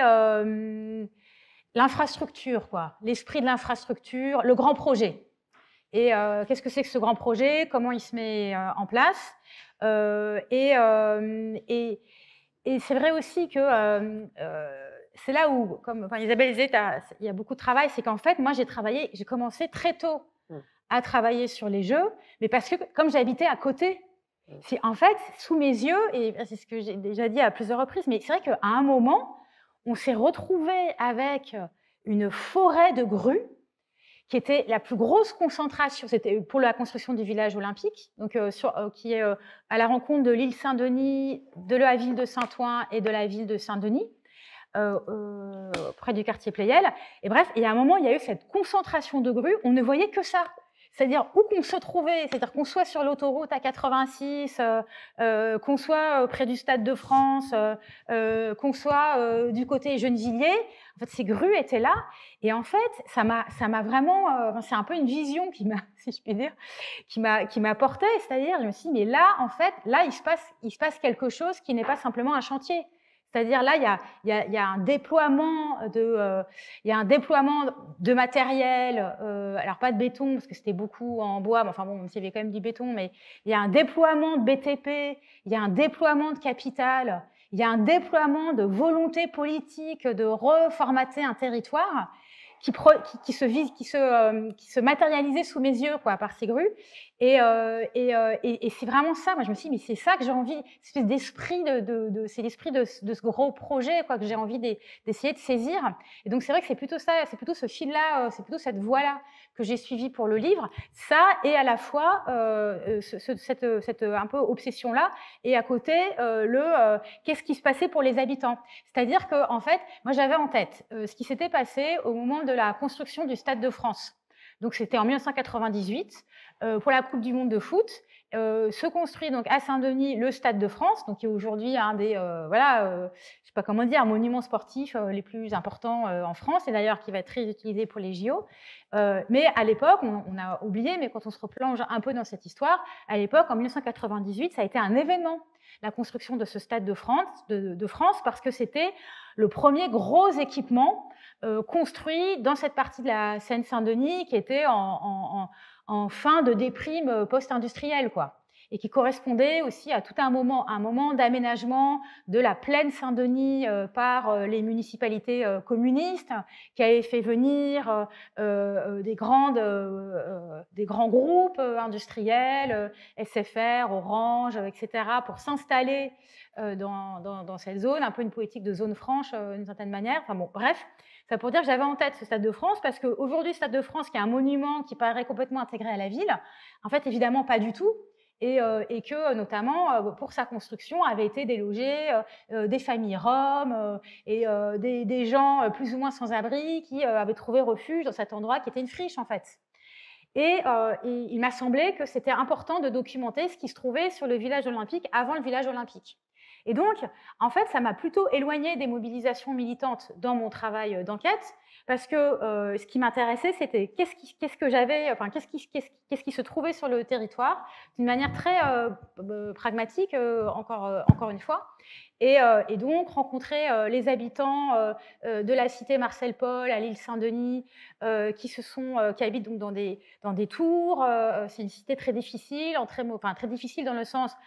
l'infrastructure, quoi, l'esprit de l'infrastructure, le grand projet. Et qu'est-ce que c'est que ce grand projet? Comment il se met en place? Et c'est vrai aussi que c'est là où, comme Isabelle disait, il y a beaucoup de travail, c'est qu'en fait, moi, j'ai commencé très tôt à travailler sur les jeux, mais parce que comme j'habitais à côté, c'est en fait, sous mes yeux, et c'est ce que j'ai déjà dit à plusieurs reprises, mais c'est vrai qu'à un moment, on s'est retrouvé avec une forêt de grues qui était la plus grosse concentration, c'était pour la construction du village olympique, donc, qui est à la rencontre de l'île Saint-Denis, de la ville de Saint-Ouen et de la ville de Saint-Denis, près du quartier Pleyel. Et bref, et à un moment, il y a eu cette concentration de grues, on ne voyait que ça. C'est-à-dire où qu'on se trouvait, c'est-à-dire qu'on soit sur l'autoroute A86, qu'on soit près du Stade de France, qu'on soit du côté Gennevilliers, en fait, ces grues étaient là. Et en fait, ça m'a vraiment, c'est un peu une vision qui m'a, si je puis dire, qui m'a portée. C'est-à-dire, je me suis dit, mais là, en fait, là, il se passe quelque chose qui n'est pas simplement un chantier. C'est-à-dire là, il y a un déploiement de matériel, alors pas de béton, parce que c'était beaucoup en bois, mais enfin bon, il y avait quand même du béton, mais il y a un déploiement de BTP, il y a un déploiement de capital, il y a un déploiement de volonté politique de reformater un territoire qui se matérialisait sous mes yeux, quoi, par ces grues. Et c'est vraiment ça. Moi, je me suis dit, mais c'est ça que j'ai envie, c'est l'esprit c'est l'esprit de ce gros projet, quoi, que j'ai envie d'essayer de saisir. Et donc, c'est vrai que c'est plutôt ça, c'est plutôt ce fil-là, c'est plutôt cette voie-là que j'ai suivie pour le livre. Ça, et à la fois cette un peu obsession-là, et à côté, qu'est-ce qui se passait pour les habitants. C'est-à-dire que, en fait, moi, j'avais en tête ce qui s'était passé au moment de la construction du Stade de France. Donc, c'était en 1998, pour la Coupe du Monde de foot. Se construit donc à Saint-Denis le Stade de France, donc qui est aujourd'hui un des je sais pas comment dire, monuments sportifs les plus importants en France, et d'ailleurs qui va être très utilisé pour les JO. Mais à l'époque, on a oublié, mais quand on se replonge un peu dans cette histoire, à l'époque, en 1998, ça a été un événement, la construction de ce Stade de France, parce que c'était le premier gros équipement construit dans cette partie de la Seine-Saint-Denis qui était en fin de déprime post-industrielle, quoi, et qui correspondait aussi à tout un moment d'aménagement de la plaine Saint-Denis par les municipalités communistes, qui avaient fait venir des grands groupes industriels, SFR, Orange, etc., pour s'installer dans cette zone, un peu une politique de zone franche d'une certaine manière. Enfin bon, bref. Ça pour dire que j'avais en tête ce Stade de France, parce qu'aujourd'hui, le Stade de France, qui est un monument qui paraît complètement intégré à la ville, en fait, évidemment, pas du tout, et que, notamment, pour sa construction, avaient été délogées des familles roms et des gens plus ou moins sans-abri qui avaient trouvé refuge dans cet endroit qui était une friche, en fait. Et il m'a semblé que c'était important de documenter ce qui se trouvait sur le village olympique avant le village olympique. Et donc, en fait, ça m'a plutôt éloignée des mobilisations militantes dans mon travail d'enquête, parce que ce qui m'intéressait, c'était qu'est-ce qui se trouvait sur le territoire, d'une manière très pragmatique, encore une fois, et donc rencontrer les habitants de la cité Marcel Paul à l'île Saint-Denis, qui habitent donc dans des tours. C'est une cité très difficile, très difficile dans le sens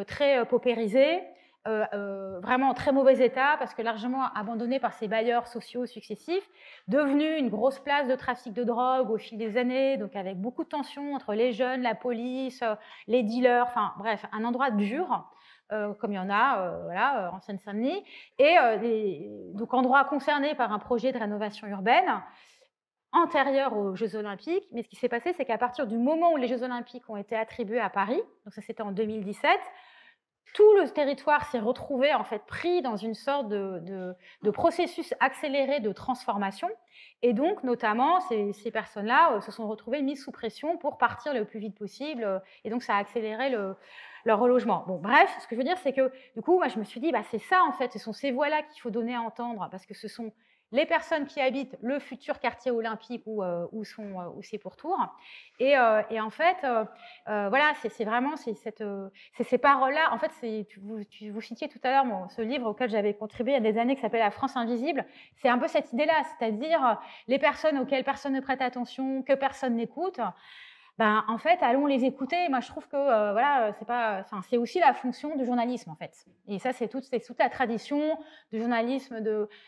très paupérisée. Vraiment en très mauvais état, parce que largement abandonnée par ses bailleurs sociaux successifs, devenue une grosse place de trafic de drogue au fil des années, donc avec beaucoup de tensions entre les jeunes, la police, les dealers, enfin bref, un endroit dur, comme il y en a en Seine-Saint-Denis, et donc endroit concerné par un projet de rénovation urbaine antérieur aux Jeux Olympiques. Mais ce qui s'est passé, c'est qu'à partir du moment où les Jeux Olympiques ont été attribués à Paris, donc ça c'était en 2017, tout le territoire s'est retrouvé en fait pris dans une sorte de processus accéléré de transformation, et donc notamment ces personnes-là se sont retrouvées mises sous pression pour partir le plus vite possible, et donc ça a accéléré leur relogement. Bon, bref, ce que je veux dire, c'est que du coup, moi, je me suis dit, bah, c'est ça en fait, ce sont ces voix-là qu'il faut donner à entendre, parce que ce sont les personnes qui habitent le futur quartier olympique où c'est pourtour. Et en fait, voilà, c'est vraiment ces paroles-là. En fait, vous citiez tout à l'heure ce livre auquel j'avais contribué il y a des années qui s'appelle La France invisible. C'est un peu cette idée-là, c'est-à-dire les personnes auxquelles personne ne prête attention, que personne n'écoute. Ben, en fait, allons les écouter. Moi, je trouve que voilà, c'est aussi la fonction du journalisme, en fait. Et ça, c'est toute la tradition du journalisme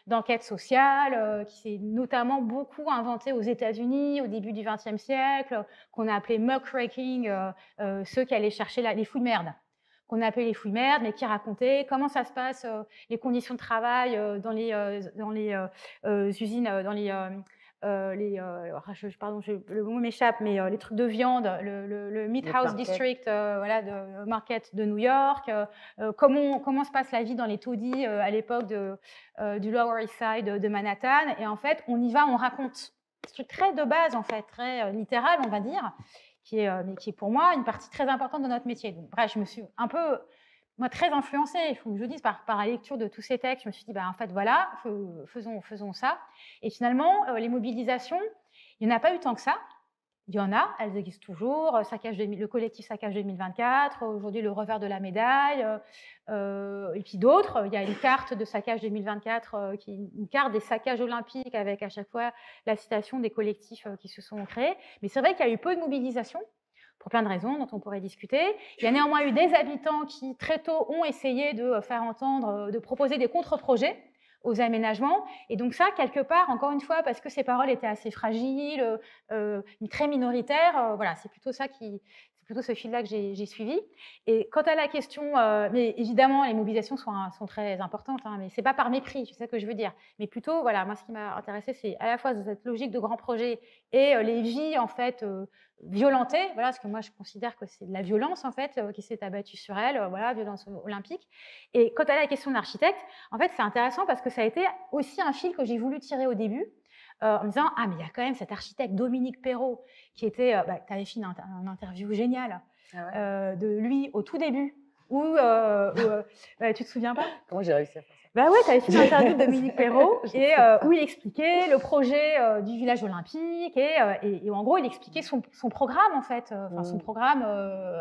d'enquête sociale qui s'est notamment beaucoup inventée aux États-Unis au début du XXe siècle, qu'on a appelé muckraking, ceux qui allaient chercher les fouilles merdes, qu'on a appelé les fouilles merdes, mais qui racontaient comment ça se passe, les conditions de travail dans les usines, dans pardon, le mot m'échappe, mais les trucs de viande, le Meat House District, voilà, de Market de New York, comment se passe la vie dans les taudis à l'époque du Lower East Side de Manhattan. Et en fait, on y va, on raconte. C'est un truc très de base, en fait, très littéral, on va dire, mais qui est pour moi une partie très importante de notre métier. Donc, bref, je me suis un peu... Moi, très influencée, il faut que je le dise, par la lecture de tous ces textes, je me suis dit, en fait, voilà, faisons ça. Et finalement, les mobilisations, il n'y en a pas eu tant que ça. Il y en a, elles existent toujours. Le collectif Saccage 2024, aujourd'hui le revers de la médaille, et puis d'autres. Il y a une carte de Saccage 2024, une carte des saccages olympiques avec à chaque fois la citation des collectifs qui se sont créés. Mais c'est vrai qu'il y a eu peu de mobilisation, pour plein de raisons dont on pourrait discuter. Il y a néanmoins eu des habitants qui, très tôt, ont essayé de faire entendre, de proposer des contre-projets aux aménagements. Et donc ça, quelque part, encore une fois, parce que ces paroles étaient assez fragiles, très minoritaires, voilà, c'est plutôt ce fil-là que j'ai suivi. Et quant à la question, mais évidemment, les mobilisations sont très importantes, hein, mais ce n'est pas par mépris, c'est ça que je veux dire. Mais plutôt, voilà, moi, ce qui m'a intéressée, c'est à la fois cette logique de grands projets et les vies, en fait, violentées, voilà, parce que moi, je considère que c'est de la violence, en fait, qui s'est abattue sur elle, voilà, violence olympique. Et quant à la question de l'architecte, en fait, c'est intéressant parce que ça a été aussi un fil que j'ai voulu tirer au début, en me disant « Ah, mais il y a quand même cet architecte Dominique Perrault qui était… tu avais fait une interview géniale de lui au tout début, où… tu te souviens pas? Comment j'ai réussi à faire ça? Ben ouais, tu avais fait une interview de Dominique Perrault et où il expliquait le projet du village olympique et en gros, il expliquait son programme, en fait, son programme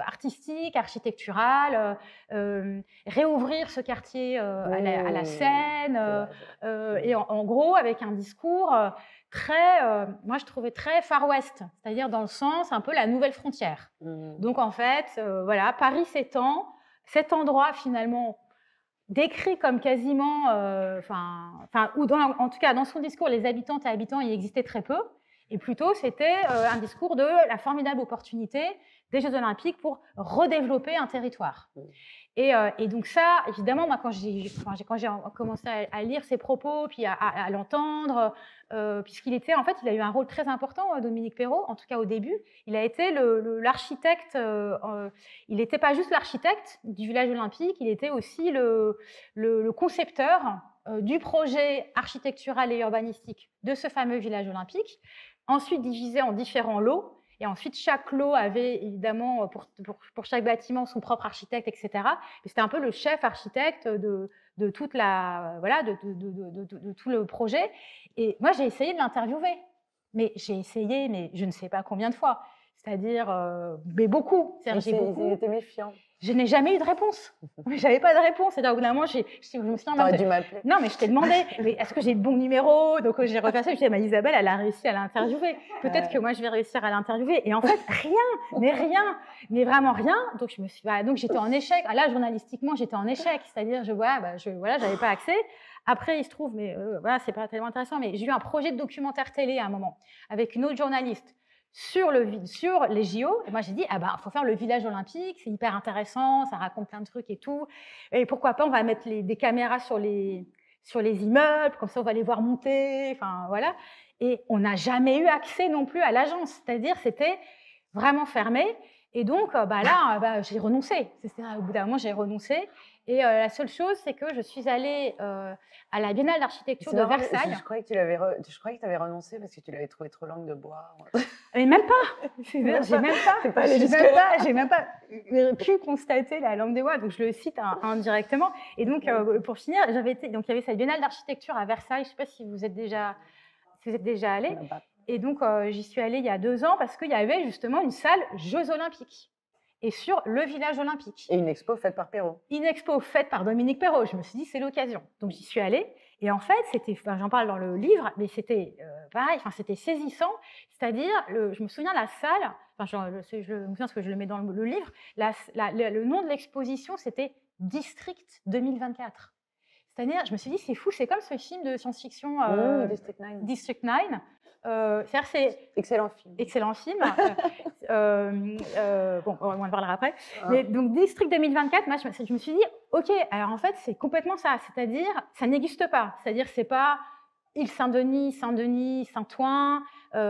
artistique, architectural, réouvrir ce quartier à la Seine, et en gros, avec un discours très, moi je trouvais très Far West, c'est-à-dire dans le sens un peu la nouvelle frontière. Donc en fait, voilà, Paris s'étend, cet endroit finalement décrit comme quasiment, ou en tout cas dans son discours, les habitantes et habitants y existaient très peu, et plutôt c'était un discours de la formidable opportunité des Jeux Olympiques pour redévelopper un territoire. Et donc ça, évidemment, moi, quand j'ai commencé à lire ses propos, puis à l'entendre, puisqu'il était, en fait, il a eu un rôle très important, Dominique Perrault, en tout cas au début. Il a été l'architecte, il n'était pas juste l'architecte du village olympique, il était aussi le concepteur du projet architectural et urbanistique de ce fameux village olympique, ensuite divisé en différents lots. Et ensuite, chaque lot avait évidemment, pour chaque bâtiment, son propre architecte, etc. Et c'était un peu le chef architecte de toute de tout le projet. Et moi, j'ai essayé de l'interviewer. Mais j'ai essayé, mais je ne sais pas combien de fois. C'est-à-dire, mais beaucoup. Il était méfiant. Je n'ai jamais eu de réponse. Je n'avais pas de réponse. Et au bout d'un moment, je me suis dit, t'aurais dû m'appeler. Non, mais je t'ai demandé, est-ce que j'ai le bon numéro? Donc j'ai refait ça. Je me suis dit, Isabelle, elle a réussi à l'interviewer. Peut-être que moi, je vais réussir à l'interviewer. Et en fait, rien, mais vraiment rien. Donc je me suis, donc j'étais en échec. Là, journalistiquement, j'étais en échec. C'est-à-dire, j'avais pas accès. Après, il se trouve, mais voilà, c'est pas tellement intéressant. Mais j'ai eu un projet de documentaire télé à un moment avec une autre journaliste sur les JO, et moi j'ai dit, faut faire le village olympique, c'est hyper intéressant, ça raconte plein de trucs et tout, et pourquoi pas on va mettre des caméras sur les immeubles, comme ça on va les voir monter, enfin voilà, et on n'a jamais eu accès non plus à l'agence, c'est-à-dire c'était vraiment fermé, Et donc, là, j'ai renoncé. Au bout d'un moment, j'ai renoncé. Et la seule chose, c'est que je suis allée à la Biennale d'architecture de Versailles. Je croyais que tu avais renoncé parce que tu l'avais trouvé trop langue de bois. Mais même pas. J'ai même pas pu constater la langue des bois. Donc, je le cite indirectement. Et donc, pour finir, il y avait cette Biennale d'architecture à Versailles. Je ne sais pas si vous êtes déjà allés. Et donc, j'y suis allée il y a 2 ans parce qu'il y avait justement une salle Jeux Olympiques et sur le village olympique. Et une expo faite par Perrault. Une expo faite par Dominique Perrault. Je me suis dit, c'est l'occasion. Donc, j'y suis allée. Et en fait, j'en parle dans le livre, mais c'était pareil, c'était saisissant. C'est-à-dire, je me souviens de la salle, je me souviens parce que je le mets dans le livre, le nom de l'exposition, c'était District 2024. C'est-à-dire, je me suis dit, c'est fou, c'est comme ce film de science-fiction District 9. C'est excellent film. Excellent film. Bon, on en parlera après. Mais, donc, District 2024, moi, je me suis dit, OK, alors en fait, c'est complètement ça. C'est-à-dire, ça n'existe pas. C'est-à-dire, c'est pas Île Saint-Denis, Saint-Denis, Saint-Ouen,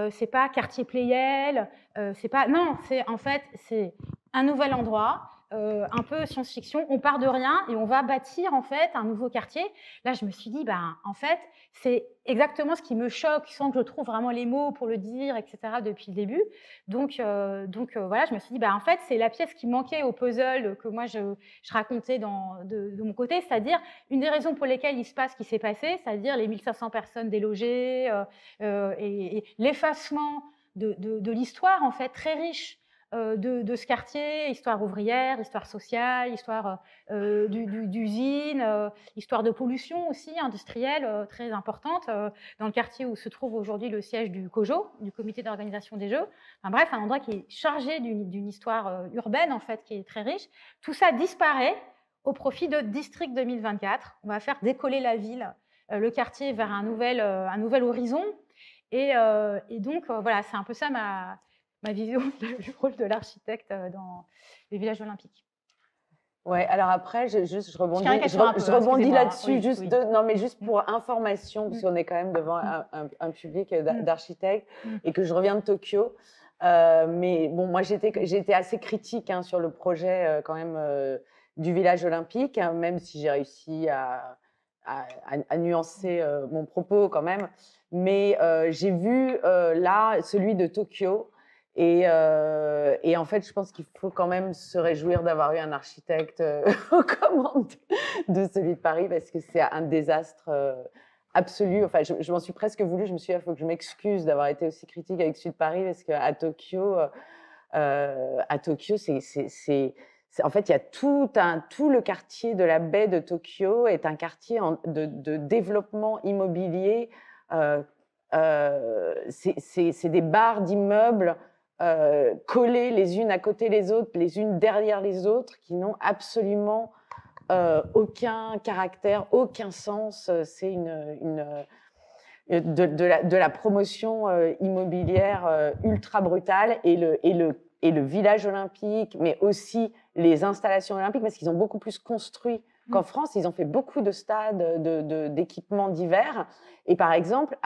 c'est pas Quartier Pleyel, c'est pas. Non, en fait, c'est un nouvel endroit. Un peu science-fiction, on part de rien et on va bâtir en fait un nouveau quartier. Là, je me suis dit, en fait, c'est exactement ce qui me choque, sans que je trouve vraiment les mots pour le dire, etc. depuis le début. Donc voilà, je me suis dit, en fait, c'est la pièce qui manquait au puzzle que moi je racontais de mon côté, c'est-à-dire une des raisons pour lesquelles il se passe ce qui s'est passé, c'est-à-dire les 1500 personnes délogées et l'effacement de l'histoire en fait très riche. De ce quartier, histoire ouvrière, histoire sociale, histoire d'usine, histoire de pollution aussi industrielle très importante dans le quartier où se trouve aujourd'hui le siège du COJO, du comité d'organisation des Jeux. Enfin, bref, un endroit qui est chargé d'une histoire urbaine en fait, qui est très riche. Tout ça disparaît au profit de District 2024. On va faire décoller la ville, le quartier vers un nouvel horizon. Et donc voilà, c'est un peu ça ma vision du rôle de l'architecte dans les villages olympiques. Ouais, alors après, je rebondis là-dessus, juste pour information, parce qu'on est quand même devant un public d'architectes et que je reviens de Tokyo. Mais bon, moi, j'ai été assez critique sur le projet quand même du village olympique, même si j'ai réussi à nuancer mon propos quand même. Mais j'ai vu là celui de Tokyo. Et en fait, je pense qu'il faut quand même se réjouir d'avoir eu un architecte aux commandes de celui de Paris, parce que c'est un désastre absolu. Enfin, je m'en suis presque voulu. Je me suis dit, il faut que je m'excuse d'avoir été aussi critique avec celui de Paris, parce qu'à Tokyo, en fait, il y a tout le quartier de la baie de Tokyo est un quartier de développement immobilier. C'est des barres d'immeubles collées les unes à côté les autres, les unes derrière les autres, qui n'ont absolument aucun caractère, aucun sens. C'est de la promotion immobilière ultra brutale, et le village olympique, mais aussi les installations olympiques, parce qu'ils ont beaucoup plus construit qu'en France. Ils ont fait beaucoup de stades, d'équipements divers. Et par exemple,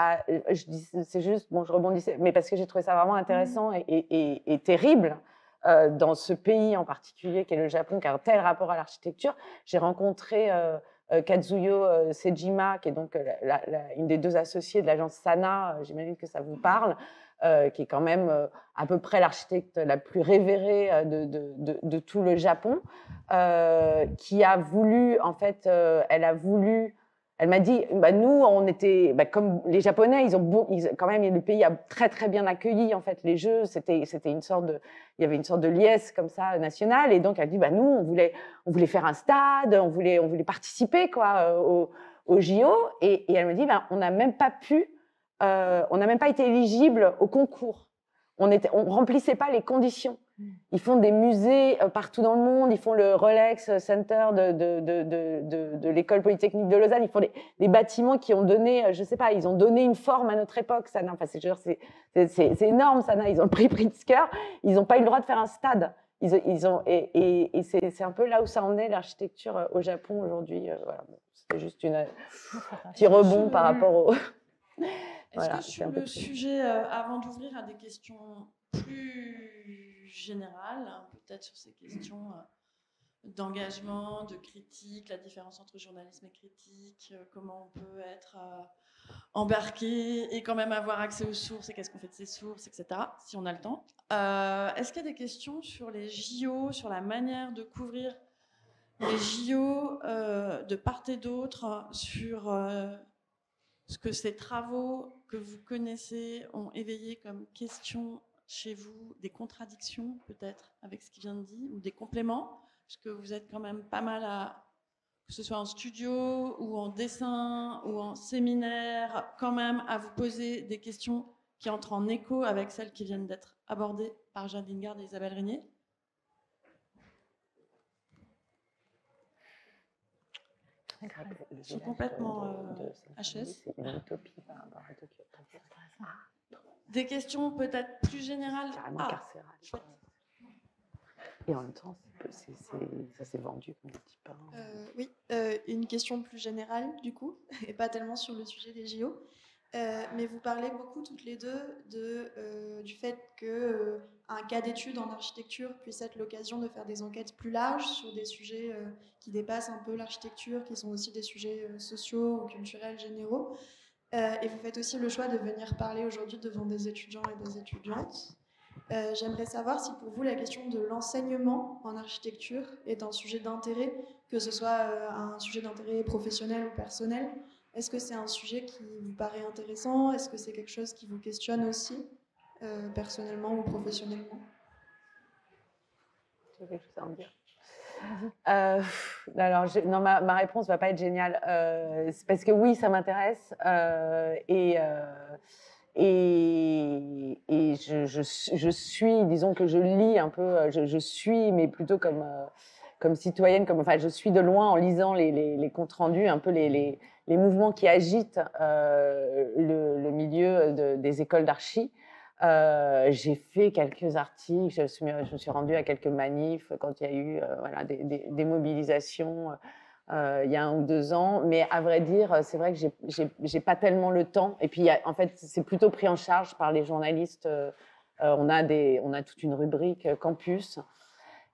c'est juste, bon, je rebondissais, mais parce que j'ai trouvé ça vraiment intéressant et terrible dans ce pays en particulier, qui est le Japon, qui a un tel rapport à l'architecture. J'ai rencontré Kazuyo Sejima, qui est donc une des 2 associées de l'agence Sana, j'imagine que ça vous parle, qui est quand même à peu près l'architecte la plus révérée de tout le Japon, qui a voulu, en fait, elle m'a dit, nous, on était, comme les Japonais, quand même, le pays a très très bien accueilli en fait les Jeux. C'était il y avait une sorte de liesse comme ça nationale, et donc elle dit, nous, on voulait faire un stade, on voulait participer quoi au JO, et elle me dit, on n'a même pas été éligible au concours. On remplissait pas les conditions. Ils font des musées partout dans le monde. Ils font le Rolex Center de l'école polytechnique de Lausanne. Ils font des bâtiments qui ont donné, je sais pas, ils ont donné une forme à notre époque. Ça, enfin, c'est énorme, ça. Ils ont le prix Pritzker. Ils n'ont pas eu le droit de faire un stade. Et c'est un peu là où ça en est, l'architecture au Japon aujourd'hui. Voilà. C'était juste un petit rebond par rapport au. Est-ce que sur le sujet, avant d'ouvrir à des questions plus plus général, hein, peut-être sur ces questions d'engagement, de critique, la différence entre journalisme et critique, comment on peut être embarqué et quand même avoir accès aux sources et qu'est-ce qu'on fait de ces sources, etc., si on a le temps. Est-ce qu'il y a des questions sur les JO, sur la manière de couvrir les JO de part et d'autre, sur ce que ces travaux que vous connaissez ont éveillé comme questions chez vous, des contradictions peut-être avec ce qui vient de dire, ou des compléments, parce que vous êtes quand même pas mal à, que ce soit en studio ou en dessin ou en séminaire, quand même à vous poser des questions qui entrent en écho avec celles qui viennent d'être abordées par Jade Lingard et Isabelle Régnier. Ils sont complètement HS. C'est une utopie par rapport à Tokyo. Des questions peut-être plus générales. Carrément carcérale. Et en même temps, ça s'est vendu comme un petit pain. Oui, une question plus générale du coup, et pas tellement sur le sujet des JO. Mais vous parlez beaucoup toutes les deux du fait qu'un cas d'étude en architecture puisse être l'occasion de faire des enquêtes plus larges sur des sujets qui dépassent un peu l'architecture, qui sont aussi des sujets sociaux ou culturels généraux. Et vous faites aussi le choix de venir parler aujourd'hui devant des étudiants et des étudiantes. J'aimerais savoir si pour vous la question de l'enseignement en architecture est un sujet d'intérêt, que ce soit un sujet d'intérêt professionnel ou personnel. Est-ce que c'est un sujet qui vous paraît intéressant? Est-ce que c'est quelque chose qui vous questionne aussi, personnellement ou professionnellement? Tu as quelque chose à me dire? Alors, non, ma réponse ne va pas être géniale. C'est parce que oui, ça m'intéresse. Et je suis, disons que je lis un peu, je suis, mais plutôt comme citoyenne, enfin, je suis de loin en lisant les comptes rendus, un peu les mouvements qui agitent le milieu des écoles d'archi. J'ai fait quelques articles, je me suis rendue à quelques manifs quand il y a eu voilà, des mobilisations il y a 1 ou 2 ans, mais à vrai dire, c'est vrai que j'ai pas tellement le temps. Et puis, en fait, c'est plutôt pris en charge par les journalistes. On a toute une rubrique campus.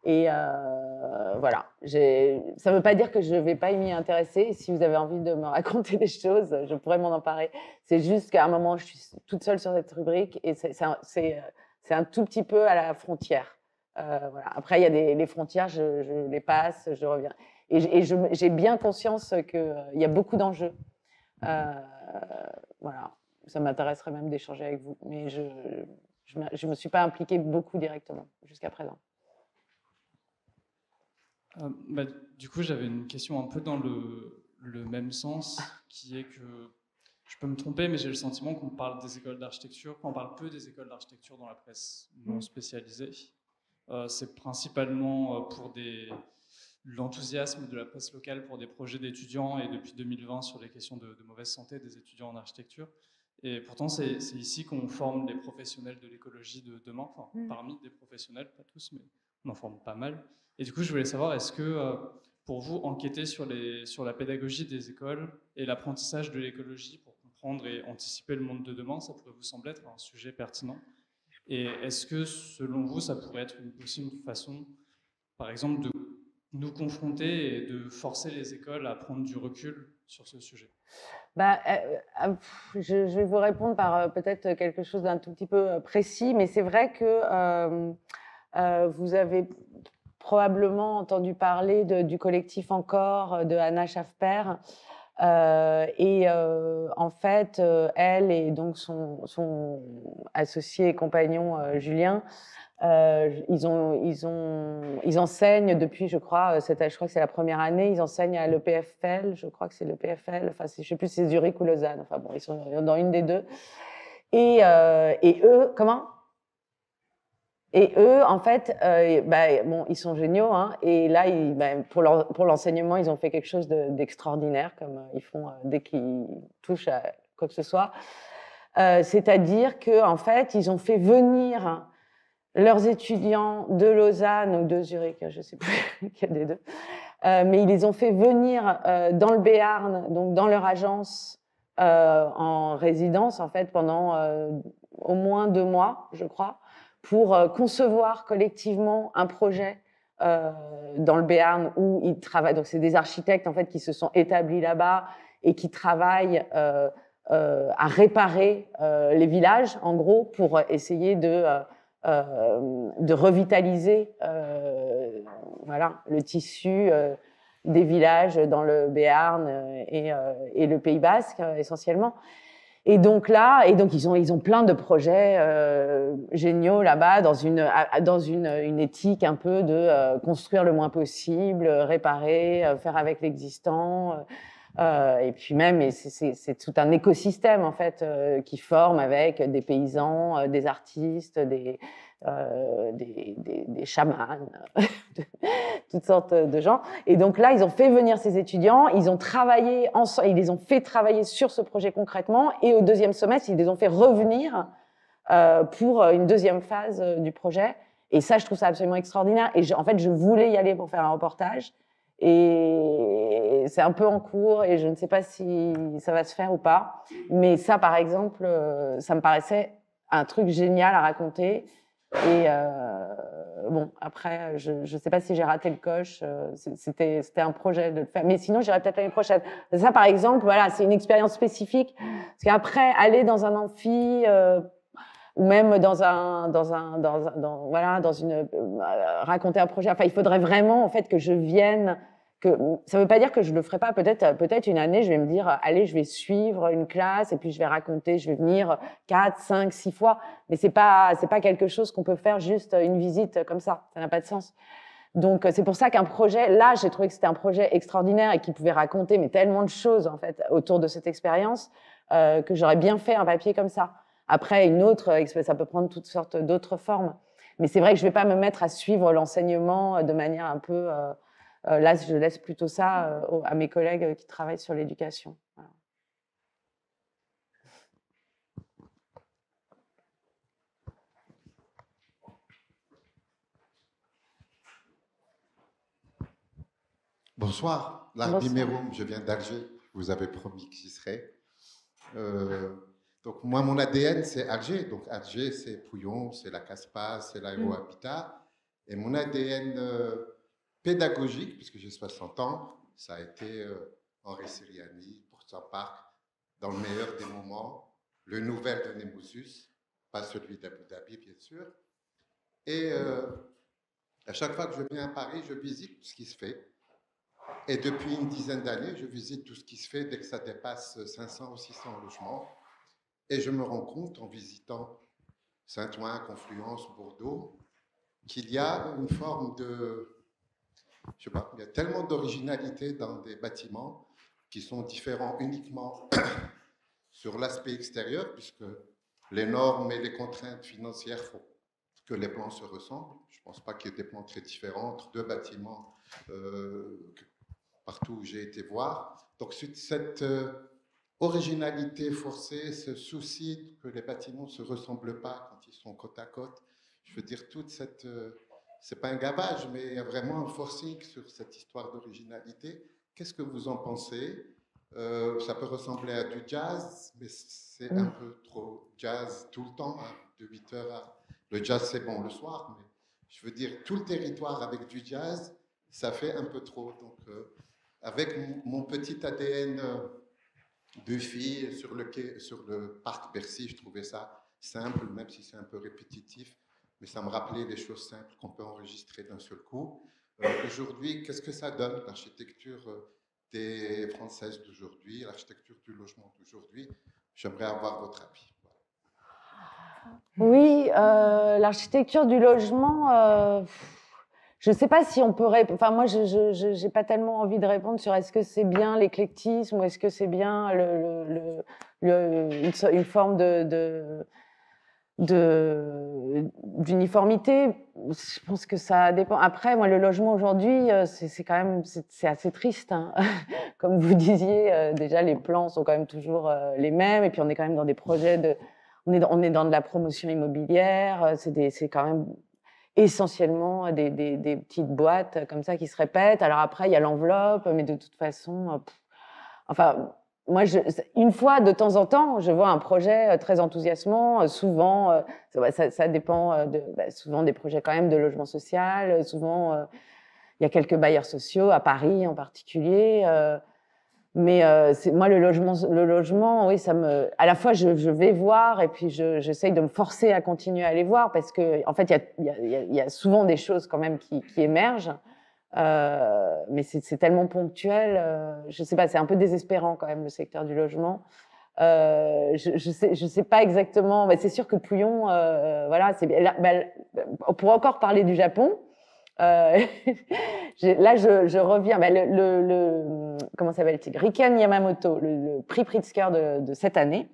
Et voilà, ça ne veut pas dire que je ne vais pas m'y intéresser. Si vous avez envie de me raconter des choses, je pourrais m'en emparer. C'est juste qu'à un moment, je suis toute seule sur cette rubrique et c'est un tout petit peu à la frontière. Voilà. Après, il y a les frontières, je les passe, je reviens. Et j'ai bien conscience qu'il y a beaucoup d'enjeux. Voilà, ça m'intéresserait même d'échanger avec vous. Mais je ne me suis pas impliquée beaucoup directement jusqu'à présent. Du coup, j'avais une question un peu dans le même sens, qui est que, je peux me tromper, mais j'ai le sentiment qu'on parle des écoles d'architecture, qu'on parle peu des écoles d'architecture dans la presse non spécialisée. C'est principalement pour l'enthousiasme de la presse locale pour des projets d'étudiants et depuis 2020 sur les questions de mauvaise santé des étudiants en architecture. Et pourtant, c'est ici qu'on forme les professionnels de l'écologie de demain, enfin, parmi des professionnels, pas tous, mais on en forme pas mal. Et du coup, je voulais savoir, est-ce que pour vous, enquêter sur la pédagogie des écoles et l'apprentissage de l'écologie pour comprendre et anticiper le monde de demain, ça pourrait vous sembler être un sujet pertinent? Et est-ce que, selon vous, ça pourrait être une possible façon, par exemple, de nous confronter et de forcer les écoles à prendre du recul sur ce sujet? Je vais vous répondre par peut-être quelque chose d'un tout petit peu précis, mais c'est vrai que vous avez probablement entendu parler du collectif Encore de Anna Schaffer. En fait, elle et donc son associé et compagnon Julien, ils enseignent depuis, je crois que c'est la première année, ils enseignent à l'EPFL, je crois que c'est l'EPFL, enfin, je ne sais plus si c'est Zurich ou Lausanne, enfin bon, ils sont dans une des deux. Et eux, comment ? Et eux, en fait, bon, ils sont géniaux, hein, et là, pour l'enseignement, ils ont fait quelque chose d'extraordinaire, comme ils font dès qu'ils touchent à quoi que ce soit. C'est-à-dire qu'en fait, ils ont fait venir leurs étudiants de Lausanne ou de Zurich, je ne sais plus lequel des deux, mais ils les ont fait venir dans le Béarn, donc dans leur agence en résidence, en fait, pendant au moins 2 mois, je crois, pour concevoir collectivement un projet dans le Béarn où ils travaillent. Donc, c'est des architectes en fait qui se sont établis là-bas et qui travaillent à réparer les villages, en gros, pour essayer de revitaliser voilà, le tissu des villages dans le Béarn et le Pays Basque essentiellement. Et donc là, ils ont plein de projets géniaux là-bas dans une éthique un peu de construire le moins possible, réparer, faire avec l'existant. Et puis même, c'est tout un écosystème en fait qui forme avec des paysans, des artistes, des chamans, toutes sortes de gens. Et donc là, ils ont fait venir ces étudiants, ils ont travaillé ensemble, ils les ont fait travailler sur ce projet concrètement, et au deuxième semestre, ils les ont fait revenir pour une deuxième phase du projet. Et ça, je trouve ça absolument extraordinaire. Et en fait, je voulais y aller pour faire un reportage. Et c'est un peu en cours et je ne sais pas si ça va se faire ou pas. Mais ça, par exemple, ça me paraissait un truc génial à raconter. Et bon, après, je ne sais pas si j'ai raté le coche. C'était un projet de le faire. Mais sinon, j'irai peut-être l'année prochaine. Ça, par exemple, voilà, c'est une expérience spécifique. Parce qu'après, aller dans un amphi... ou même raconter un projet. Enfin, il faudrait vraiment en fait que je vienne. Ça ne veut pas dire que je le ferai pas. Peut-être une année, je vais me dire, allez, je vais suivre une classe et puis je vais raconter. Je vais venir 4, 5, 6 fois. Mais c'est pas quelque chose qu'on peut faire juste une visite comme ça. Ça n'a pas de sens. Donc c'est pour ça qu'un projet, là, j'ai trouvé que c'était un projet extraordinaire et qui pouvait raconter mais tellement de choses en fait autour de cette expérience que j'aurais bien fait un papier comme ça. Après, une autre, ça peut prendre toutes sortes d'autres formes. Mais c'est vrai que je ne vais pas me mettre à suivre l'enseignement de manière un peu... là, je laisse plutôt ça à mes collègues qui travaillent sur l'éducation. Voilà. Bonsoir, Larbi Meroum, je viens d'Alger. Vous avez promis que j'y serais. Donc, moi, mon ADN, c'est Alger. Donc, Alger, c'est Pouillon, c'est la Caspa, c'est l'aérohabitat. Et mon ADN pédagogique, puisque j'ai 60 ans, ça a été Henri Siriani, Pourtant Park, dans le meilleur des moments, le nouvel de Nemousus, pas celui d'Abu Dhabi, bien sûr. Et à chaque fois que je viens à Paris, je visite tout ce qui se fait. Et depuis une dizaine d'années, je visite tout ce qui se fait dès que ça dépasse 500 ou 600 logements. Et je me rends compte, en visitant Saint-Ouen, Confluence, Bordeaux, qu'il y a une forme de... Je sais pas, il y a tellement d'originalité dans des bâtiments qui sont différents uniquement sur l'aspect extérieur, puisque les normes et les contraintes financières font que les plans se ressemblent. Je ne pense pas qu'il y ait des plans très différents entre deux bâtiments partout où j'ai été voir. Donc cette originalité forcée, ce souci que les bâtiments ne se ressemblent pas quand ils sont côte à côte, je veux dire, toute cette... c'est pas un gavage, mais il y a vraiment un forcing sur cette histoire d'originalité. Qu'est-ce que vous en pensez? Ça peut ressembler à du jazz, mais c'est un peu trop jazz tout le temps, hein, de 8h à... Le jazz, c'est bon le soir, mais je veux dire, tout le territoire avec du jazz, ça fait un peu trop. Donc, avec mon petit ADN de fille sur le parc Bercy, je trouvais ça simple, même si c'est un peu répétitif, mais ça me rappelait des choses simples qu'on peut enregistrer d'un seul coup. Aujourd'hui, qu'est-ce que ça donne, l'architecture des Françaises d'aujourd'hui, l'architecture du logement d'aujourd'hui? J'aimerais avoir votre avis. Oui, l'architecture du logement, je ne sais pas si on peut répondre. Enfin, moi, je n'ai pas tellement envie de répondre sur est-ce que c'est bien l'éclectisme ou est-ce que c'est bien une forme d'uniformité. Je pense que ça dépend. Après, moi, le logement aujourd'hui, c'est quand même c'est assez triste. Hein. Comme vous disiez, déjà, les plans sont quand même toujours les mêmes. Et puis, on est quand même dans des projets de... On est dans de la promotion immobilière. C'est quand même essentiellement des petites boîtes comme ça qui se répètent. Alors après, il y a l'enveloppe, mais de toute façon... enfin, moi, une fois de temps en temps, je vois un projet très enthousiasmant. Souvent, ça dépend souvent des projets quand même de logement social. Souvent, il y a quelques bailleurs sociaux à Paris en particulier. Mais moi, le logement, oui, à la fois, je vais voir et puis j'essaye de me forcer à continuer à aller voir parce que, en fait, il y a souvent des choses quand même qui émergent. Mais c'est tellement ponctuel, je sais pas, c'est un peu désespérant quand même le secteur du logement. Je sais pas exactement, mais c'est sûr que Pouillon, voilà, on pourrait encore parler du Japon. Là, je reviens, comment s'appelle-t-il, Riken Yamamoto, le prix Pritzker de cette année.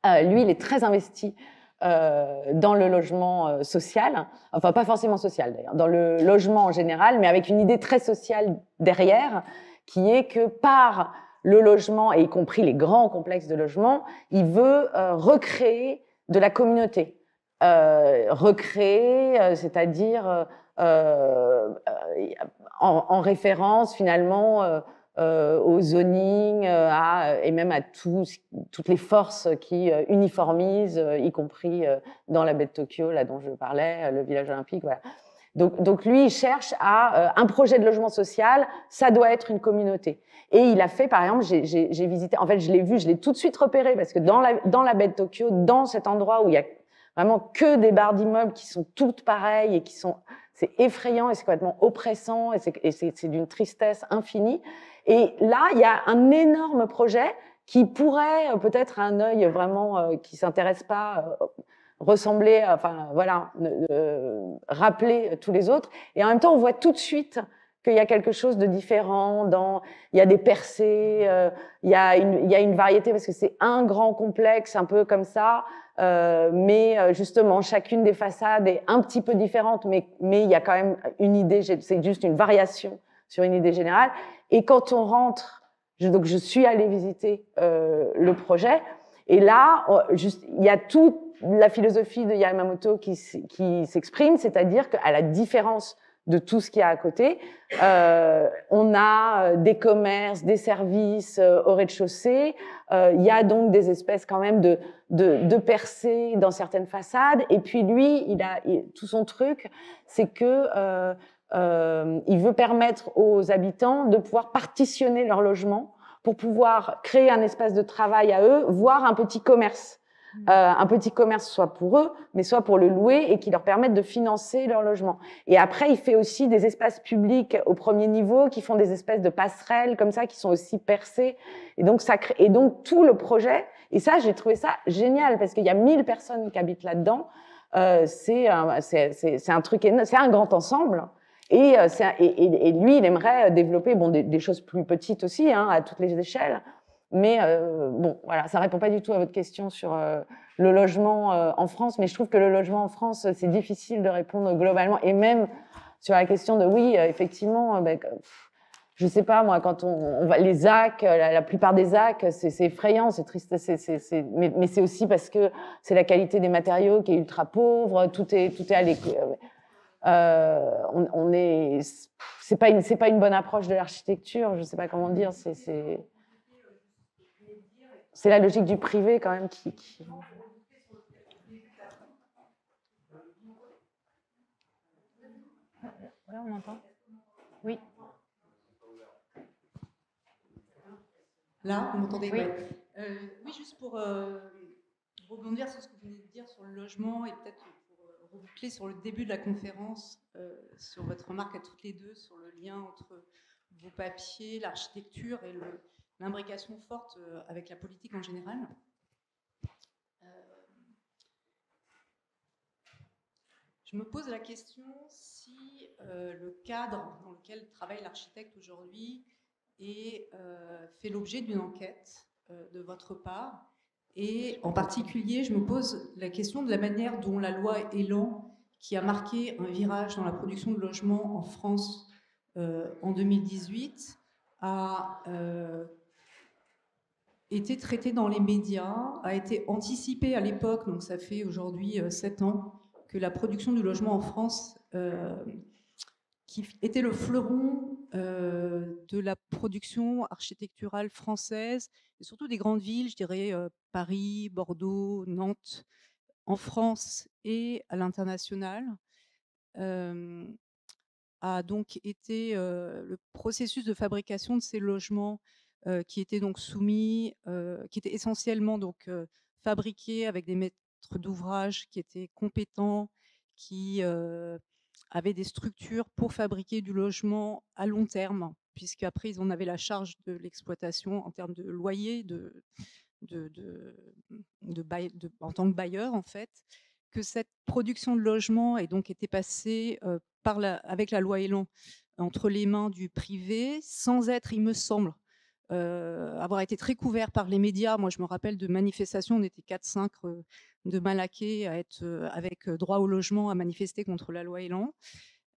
Lui, il est très investi dans le logement social, enfin pas forcément social d'ailleurs, dans le logement en général, mais avec une idée très sociale derrière, qui est que par le logement, et y compris les grands complexes de logement, il veut recréer de la communauté. Recréer, c'est-à-dire en référence finalement au zoning et même à toutes les forces qui uniformisent, y compris dans la baie de Tokyo, là dont je parlais, le village olympique, voilà. Donc lui, il cherche un projet de logement social, ça doit être une communauté. Et il a fait, par exemple, j'ai visité, en fait, je l'ai vu, je l'ai tout de suite repéré, parce que dans la baie de Tokyo, dans cet endroit où il y a vraiment que des barres d'immeubles qui sont toutes pareilles et c'est effrayant et c'est complètement oppressant et c'est d'une tristesse infinie. Et là, il y a un énorme projet qui pourrait peut-être à un œil vraiment qui s'intéresse pas ressembler, enfin voilà, rappeler tous les autres. Et en même temps, on voit tout de suite qu'il y a quelque chose de différent. Il y a des percées, il y a une variété parce que c'est un grand complexe un peu comme ça. Mais justement, chacune des façades est un petit peu différente, mais il y a quand même une idée. C'est juste une variation sur une idée générale. Et quand on rentre, donc je suis allée visiter le projet, et là, il y a toute la philosophie de Yamamoto qui s'exprime, c'est-à-dire qu'à la différence de tout ce qu'il y a à côté, on a des commerces, des services au rez-de-chaussée. Il y a donc des espèces quand même de percées dans certaines façades. Et puis lui, tout son truc, c'est que il veut permettre aux habitants de pouvoir partitionner leur logement pour pouvoir créer un espace de travail à eux, voire un petit commerce. Un petit commerce soit pour eux, mais soit pour le louer et qui leur permettent de financer leur logement. Et après, il fait aussi des espaces publics au premier niveau qui font des espèces de passerelles comme ça, qui sont aussi percées. Et donc, tout le projet, et ça, j'ai trouvé ça génial parce qu'il y a 1000 personnes qui habitent là-dedans. C'est un truc énorme, c'est un grand ensemble. Et lui, il aimerait développer des choses plus petites aussi, hein, à toutes les échelles. Mais bon, voilà, ça répond pas du tout à votre question sur le logement en France. Mais je trouve que le logement en France, c'est difficile de répondre globalement. Et même sur la question de, oui, effectivement, je sais pas, moi, quand on va les ZAC, la plupart des ZAC, c'est effrayant, c'est triste, mais c'est aussi parce que c'est la qualité des matériaux qui est ultra pauvre, tout est à l'école. C'est pas une bonne approche de l'architecture, je sais pas comment dire, c'est la logique du privé quand même qui... Là, on entend. Oui. Là, vous m'entendez? Oui. Oui, juste pour rebondir sur ce que vous venez de dire sur le logement et peut-être pour reboucler sur le début de la conférence, sur votre remarque à toutes les deux sur le lien entre vos papiers, l'architecture et l'imbrication forte avec la politique en général. Je me pose la question si le cadre dans lequel travaille l'architecte aujourd'hui fait l'objet d'une enquête de votre part. Et en particulier, je me pose la question de la manière dont la loi Elan, qui a marqué un virage dans la production de logements en France en 2018, a été traitée dans les médias, a été anticipée à l'époque, donc ça fait aujourd'hui 7 ans, que la production du logement en France, qui était le fleuron de la production architecturale française, et surtout des grandes villes, je dirais Paris, Bordeaux, Nantes, en France et à l'international. A donc été le processus de fabrication de ces logements qui étaient donc soumis, qui étaient essentiellement donc fabriqués avec des maîtres d'ouvrage qui étaient compétents, qui avaient des structures pour fabriquer du logement à long terme, puisqu'après ils en avaient la charge de l'exploitation en termes de loyer, en tant que bailleur en fait, que cette production de logement ait donc été passée avec la loi Elan entre les mains du privé, sans être, il me semble, avoir été très couvert par les médias. Moi, je me rappelle de manifestations, on était 4-5 de Malaquais à être avec droit au logement, à manifester contre la loi Elan.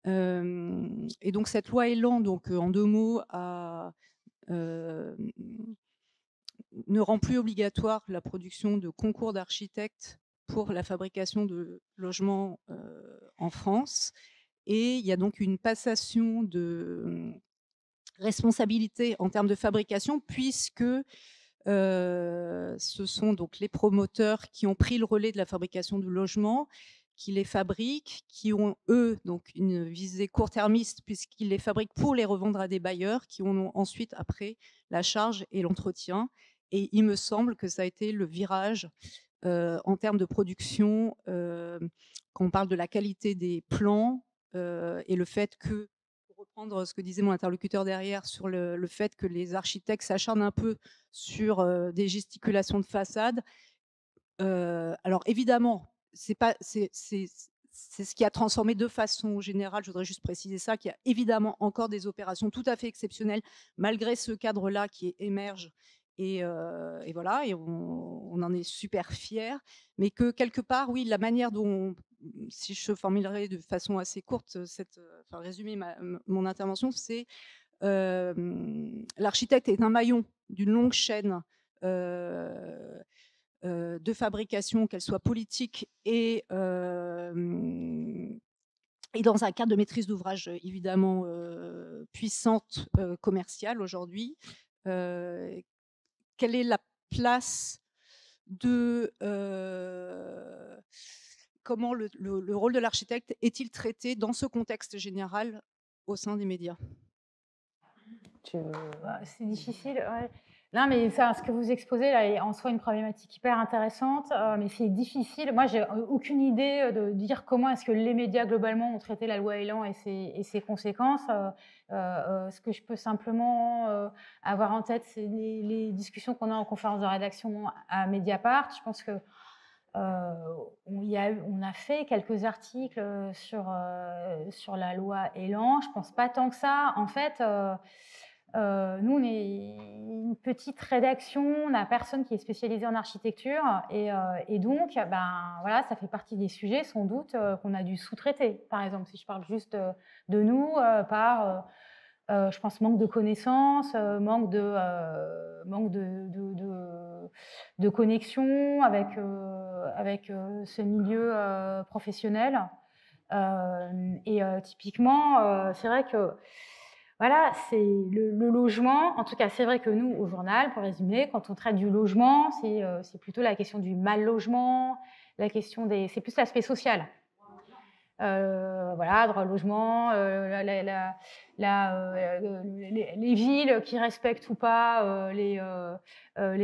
Et donc cette loi Elan, donc en 2 mots, ne rend plus obligatoire la production de concours d'architectes pour la fabrication de logements en France. Et il y a donc une passation de responsabilité en termes de fabrication, puisque ce sont donc les promoteurs qui ont pris le relais de la fabrication de logements, qui les fabriquent, qui ont, eux, donc une visée court-termiste, puisqu'ils les fabriquent pour les revendre à des bailleurs, qui ont ensuite, après, la charge et l'entretien. Et il me semble que ça a été le virage en termes de production, quand on parle de la qualité des plans et le fait que, pour reprendre ce que disait mon interlocuteur derrière, sur le fait que les architectes s'acharnent un peu sur des gesticulations de façade. Alors évidemment, c'est ce qui a transformé de façon générale, je voudrais juste préciser ça, qu'il y a évidemment encore des opérations tout à fait exceptionnelles, malgré ce cadre-là qui émerge. Et voilà, et on en est super fiers, mais que quelque part, oui, la manière dont, si je formulerais de façon assez courte, résumer mon intervention, c'est l'architecte est un maillon d'une longue chaîne de fabrication, qu'elle soit politique et dans un cadre de maîtrise d'ouvrage évidemment puissante, commerciale aujourd'hui. Quelle est la place de comment le rôle de l'architecte est-il traité dans ce contexte général au sein des médias? C'est difficile. Ouais. Non, mais ça, ce que vous exposez là est en soi une problématique hyper intéressante, mais c'est difficile. Moi, j'ai aucune idée de dire comment est-ce que les médias globalement ont traité la loi Elan et ses conséquences. Ce que je peux simplement avoir en tête, c'est les discussions qu'on a en conférence de rédaction à Mediapart. Je pense que on a fait quelques articles sur la loi Elan. Je pense pas tant que ça. En fait. Nous, on est une petite rédaction, on n'a personne qui est spécialisé en architecture et donc, voilà, ça fait partie des sujets sans doute qu'on a dû sous-traiter. Par exemple, si je parle juste de nous, par, je pense, manque de connaissances, manque de connexion avec ce milieu professionnel. Et typiquement, c'est vrai que voilà, c'est le logement. En tout cas, c'est vrai que nous, au journal, pour résumer, quand on traite du logement, c'est plutôt la question du mal logement, c'est plus l'aspect social. Voilà, droit au logement, les villes qui respectent ou pas les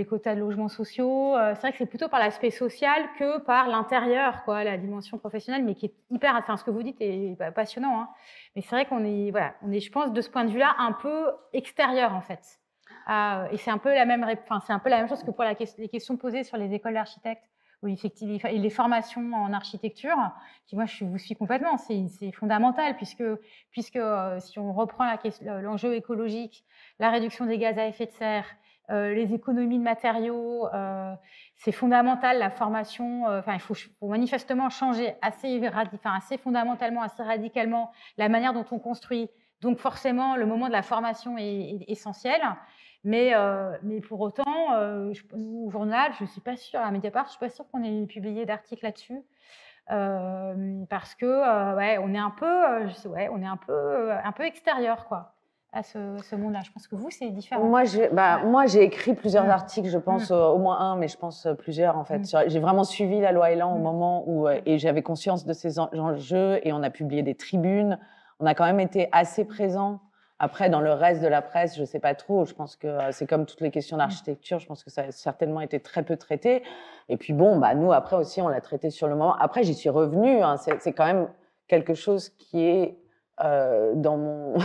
quotas de logements sociaux. C'est vrai que c'est plutôt par l'aspect social que par l'intérieur, quoi, la dimension professionnelle, mais qui est hyper. Enfin, ce que vous dites est passionnant, hein. Mais c'est vrai qu'on est, voilà, je pense, de ce point de vue-là, un peu extérieur en fait. Et c'est un peu la même, c'est un peu la même chose que pour les questions posées sur les écoles d'architectes. Oui, effectivement, et les formations en architecture, qui moi je vous suis complètement, c'est fondamental puisque si on reprend l'enjeu écologique, la réduction des gaz à effet de serre, les économies de matériaux, c'est fondamental la formation. Il faut manifestement changer assez fondamentalement, assez radicalement la manière dont on construit. Donc forcément, le moment de la formation est essentiel. Mais pour autant, nous, au journal, je ne suis pas sûre, à Mediapart, je ne suis pas sûre qu'on ait publié d'articles là-dessus. parce que ouais, on est un peu, on est un peu extérieur, quoi, à ce monde-là. Je pense que vous, c'est différent. Moi, j'ai écrit plusieurs articles, je pense au moins un, mais je pense plusieurs en fait. J'ai vraiment suivi la loi Elan au moment où et j'avais conscience de ces enjeux et on a publié des tribunes. On a quand même été assez présents. Après, dans le reste de la presse, je sais pas trop. Je pense que c'est comme toutes les questions d'architecture. Je pense que ça a certainement été très peu traité. Et puis bon, nous après aussi, on l'a traité sur le moment. Après, j'y suis revenue. Hein. C'est quand même quelque chose qui est dans mon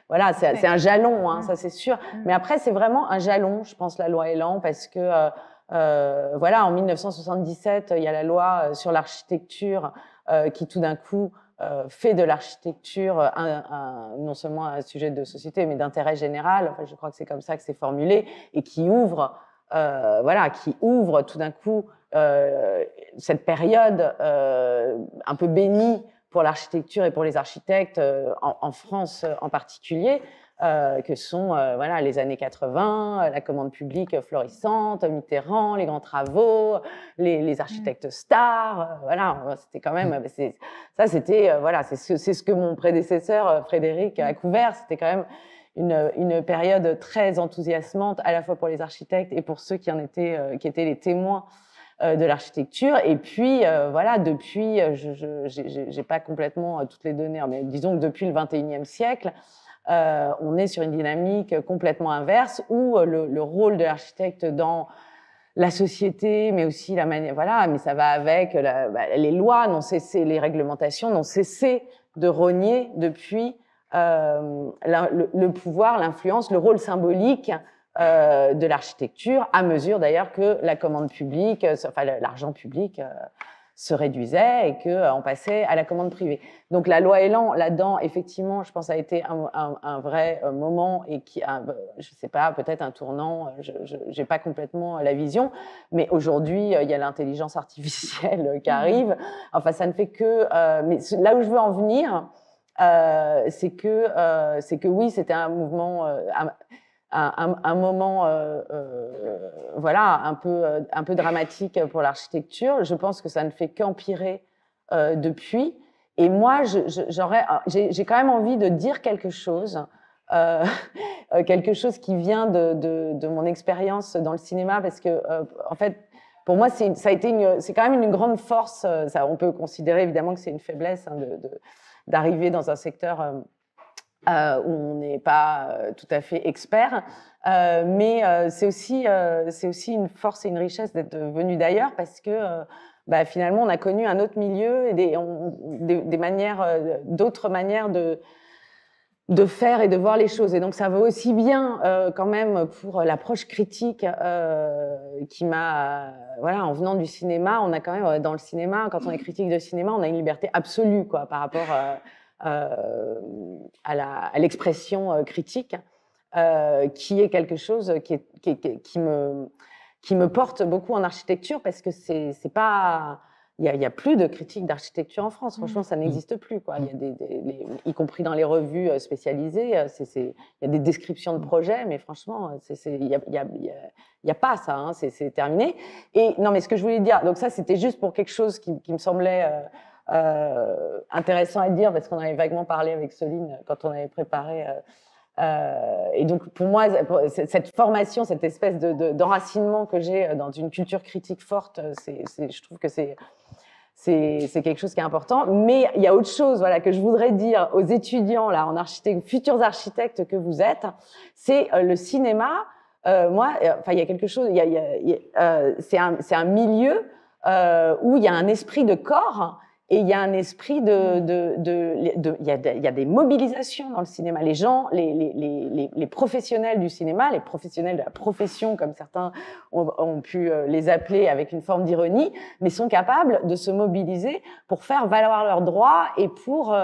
voilà, c'est un jalon, hein, ça c'est sûr. Mais après, c'est vraiment un jalon, je pense, la loi Elan, parce que voilà, en 1977, il y a la loi sur l'architecture qui tout d'un coup fait de l'architecture non seulement un sujet de société, mais d'intérêt général. Enfin, je crois que c'est comme ça que c'est formulé, et qui ouvre, voilà, qui ouvre tout d'un coup cette période un peu bénie pour l'architecture et pour les architectes en France en particulier, que sont voilà, les années 80, la commande publique florissante, Mitterrand, les grands travaux, les architectes stars. Voilà, c'était quand même, ça c'était voilà, c'est ce que mon prédécesseur Frédéric a couvert. C'était quand même une période très enthousiasmante à la fois pour les architectes et pour ceux qui en étaient qui étaient les témoins de l'architecture. Et puis voilà, depuis, j'ai pas complètement toutes les données, mais disons que depuis le 21e siècle, on est sur une dynamique complètement inverse où le rôle de l'architecte dans la société, mais aussi la manière, voilà, mais ça va avec les lois n'ont cessé, les réglementations n'ont cessé de rogner depuis le pouvoir, l'influence, le rôle symbolique de l'architecture, à mesure d'ailleurs que la commande publique, enfin l'argent public se réduisait et qu'on passait à la commande privée. Donc la loi Elan, là-dedans, effectivement, je pense, a été un vrai moment et qui, je sais pas, peut-être un tournant, je n'ai pas complètement la vision, mais aujourd'hui, il y a l'intelligence artificielle qui arrive. Enfin, ça ne fait que... mais là où je veux en venir, c'est que oui, c'était un mouvement... un moment voilà, un peu dramatique pour l'architecture. Je pense que ça ne fait qu'empirer depuis. Et moi, j'ai quand même envie de dire quelque chose qui vient de mon expérience dans le cinéma, parce que en fait, pour moi, c'est quand même une grande force. Ça, on peut considérer évidemment que c'est une faiblesse, hein, d'arriver dans un secteur où on n'est pas tout à fait expert, mais c'est aussi une force et une richesse d'être venu d'ailleurs, parce que finalement on a connu un autre milieu et d'autres manières de faire et de voir les choses. Et donc ça vaut aussi bien quand même pour l'approche critique qui m'a... Voilà, en venant du cinéma, on a quand même, dans le cinéma, quand on est critique de cinéma, on a une liberté absolue, quoi, par rapport à l'expression critique, qui est quelque chose qui me porte beaucoup en architecture, parce que c'est pas... Il y a plus de critiques d'architecture en France. Franchement, ça n'existe plus, quoi. Il y a y compris dans les revues spécialisées, il y a des descriptions de projets, mais franchement, il y a pas ça, hein, c'est terminé. Et non, mais ce que je voulais dire, donc ça, c'était juste pour quelque chose qui me semblait intéressant à dire, parce qu'on avait vaguement parlé avec Soline quand on avait préparé. Et donc, pour moi, cette formation, cette espèce d'enracinement que j'ai dans une culture critique forte, je trouve que c'est quelque chose qui est important. Mais il y a autre chose, voilà, que je voudrais dire aux étudiants là, en futurs architectes que vous êtes, c'est le cinéma. Moi, enfin, il y a quelque chose. C'est un milieu où il y a un esprit de corps. Et il y a un esprit il y a des mobilisations dans le cinéma. Les gens, les professionnels du cinéma, les professionnels de la profession, comme certains ont pu les appeler avec une forme d'ironie, mais sont capables de se mobiliser pour faire valoir leurs droits et pour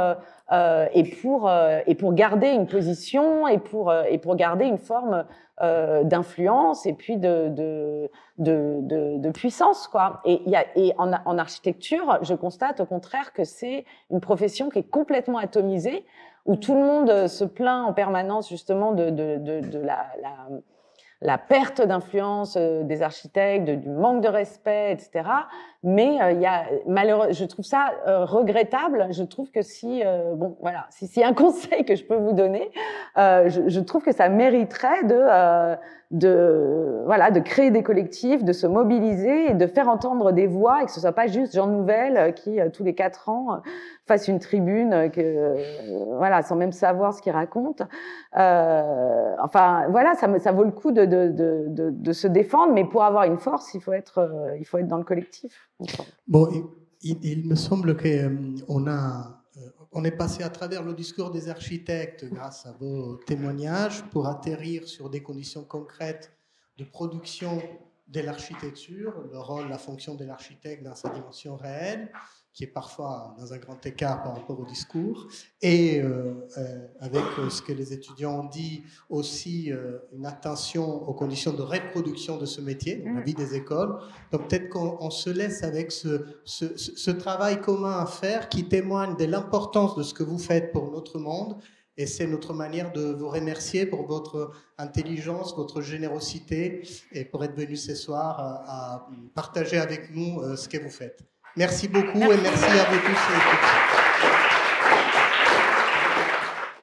garder une position et pour garder une forme d'influence et puis de puissance, quoi. Et en architecture, je constate au contraire que c'est une profession qui est complètement atomisée, où tout le monde se plaint en permanence justement de la perte d'influence des architectes, du manque de respect, etc. Mais il y a malheureusement, je trouve ça regrettable. Je trouve que si bon voilà, si un conseil que je peux vous donner, je trouve que ça mériterait de créer des collectifs, de se mobiliser et de faire entendre des voix, et que ce soit pas juste Jean Nouvel qui tous les 4 ans fasse une tribune voilà, sans même savoir ce qu'il raconte. Enfin voilà, ça vaut le coup de se défendre, mais pour avoir une force, il faut être dans le collectif. Bon, il me semble on est passé à travers le discours des architectes grâce à vos témoignages pour atterrir sur des conditions concrètes de production de l'architecture, le rôle, la fonction de l'architecte dans sa dimension réelle, qui est parfois dans un grand écart par rapport au discours, et avec ce que les étudiants ont dit, aussi une attention aux conditions de reproduction de ce métier, dans la vie des écoles. Donc peut-être qu'on se laisse avec ce travail commun à faire qui témoigne de l'importance de ce que vous faites pour notre monde, et c'est notre manière de vous remercier pour votre intelligence, votre générosité, et pour être venu ce soir à partager avec nous ce que vous faites. Merci beaucoup et merci à vous tous et toutes.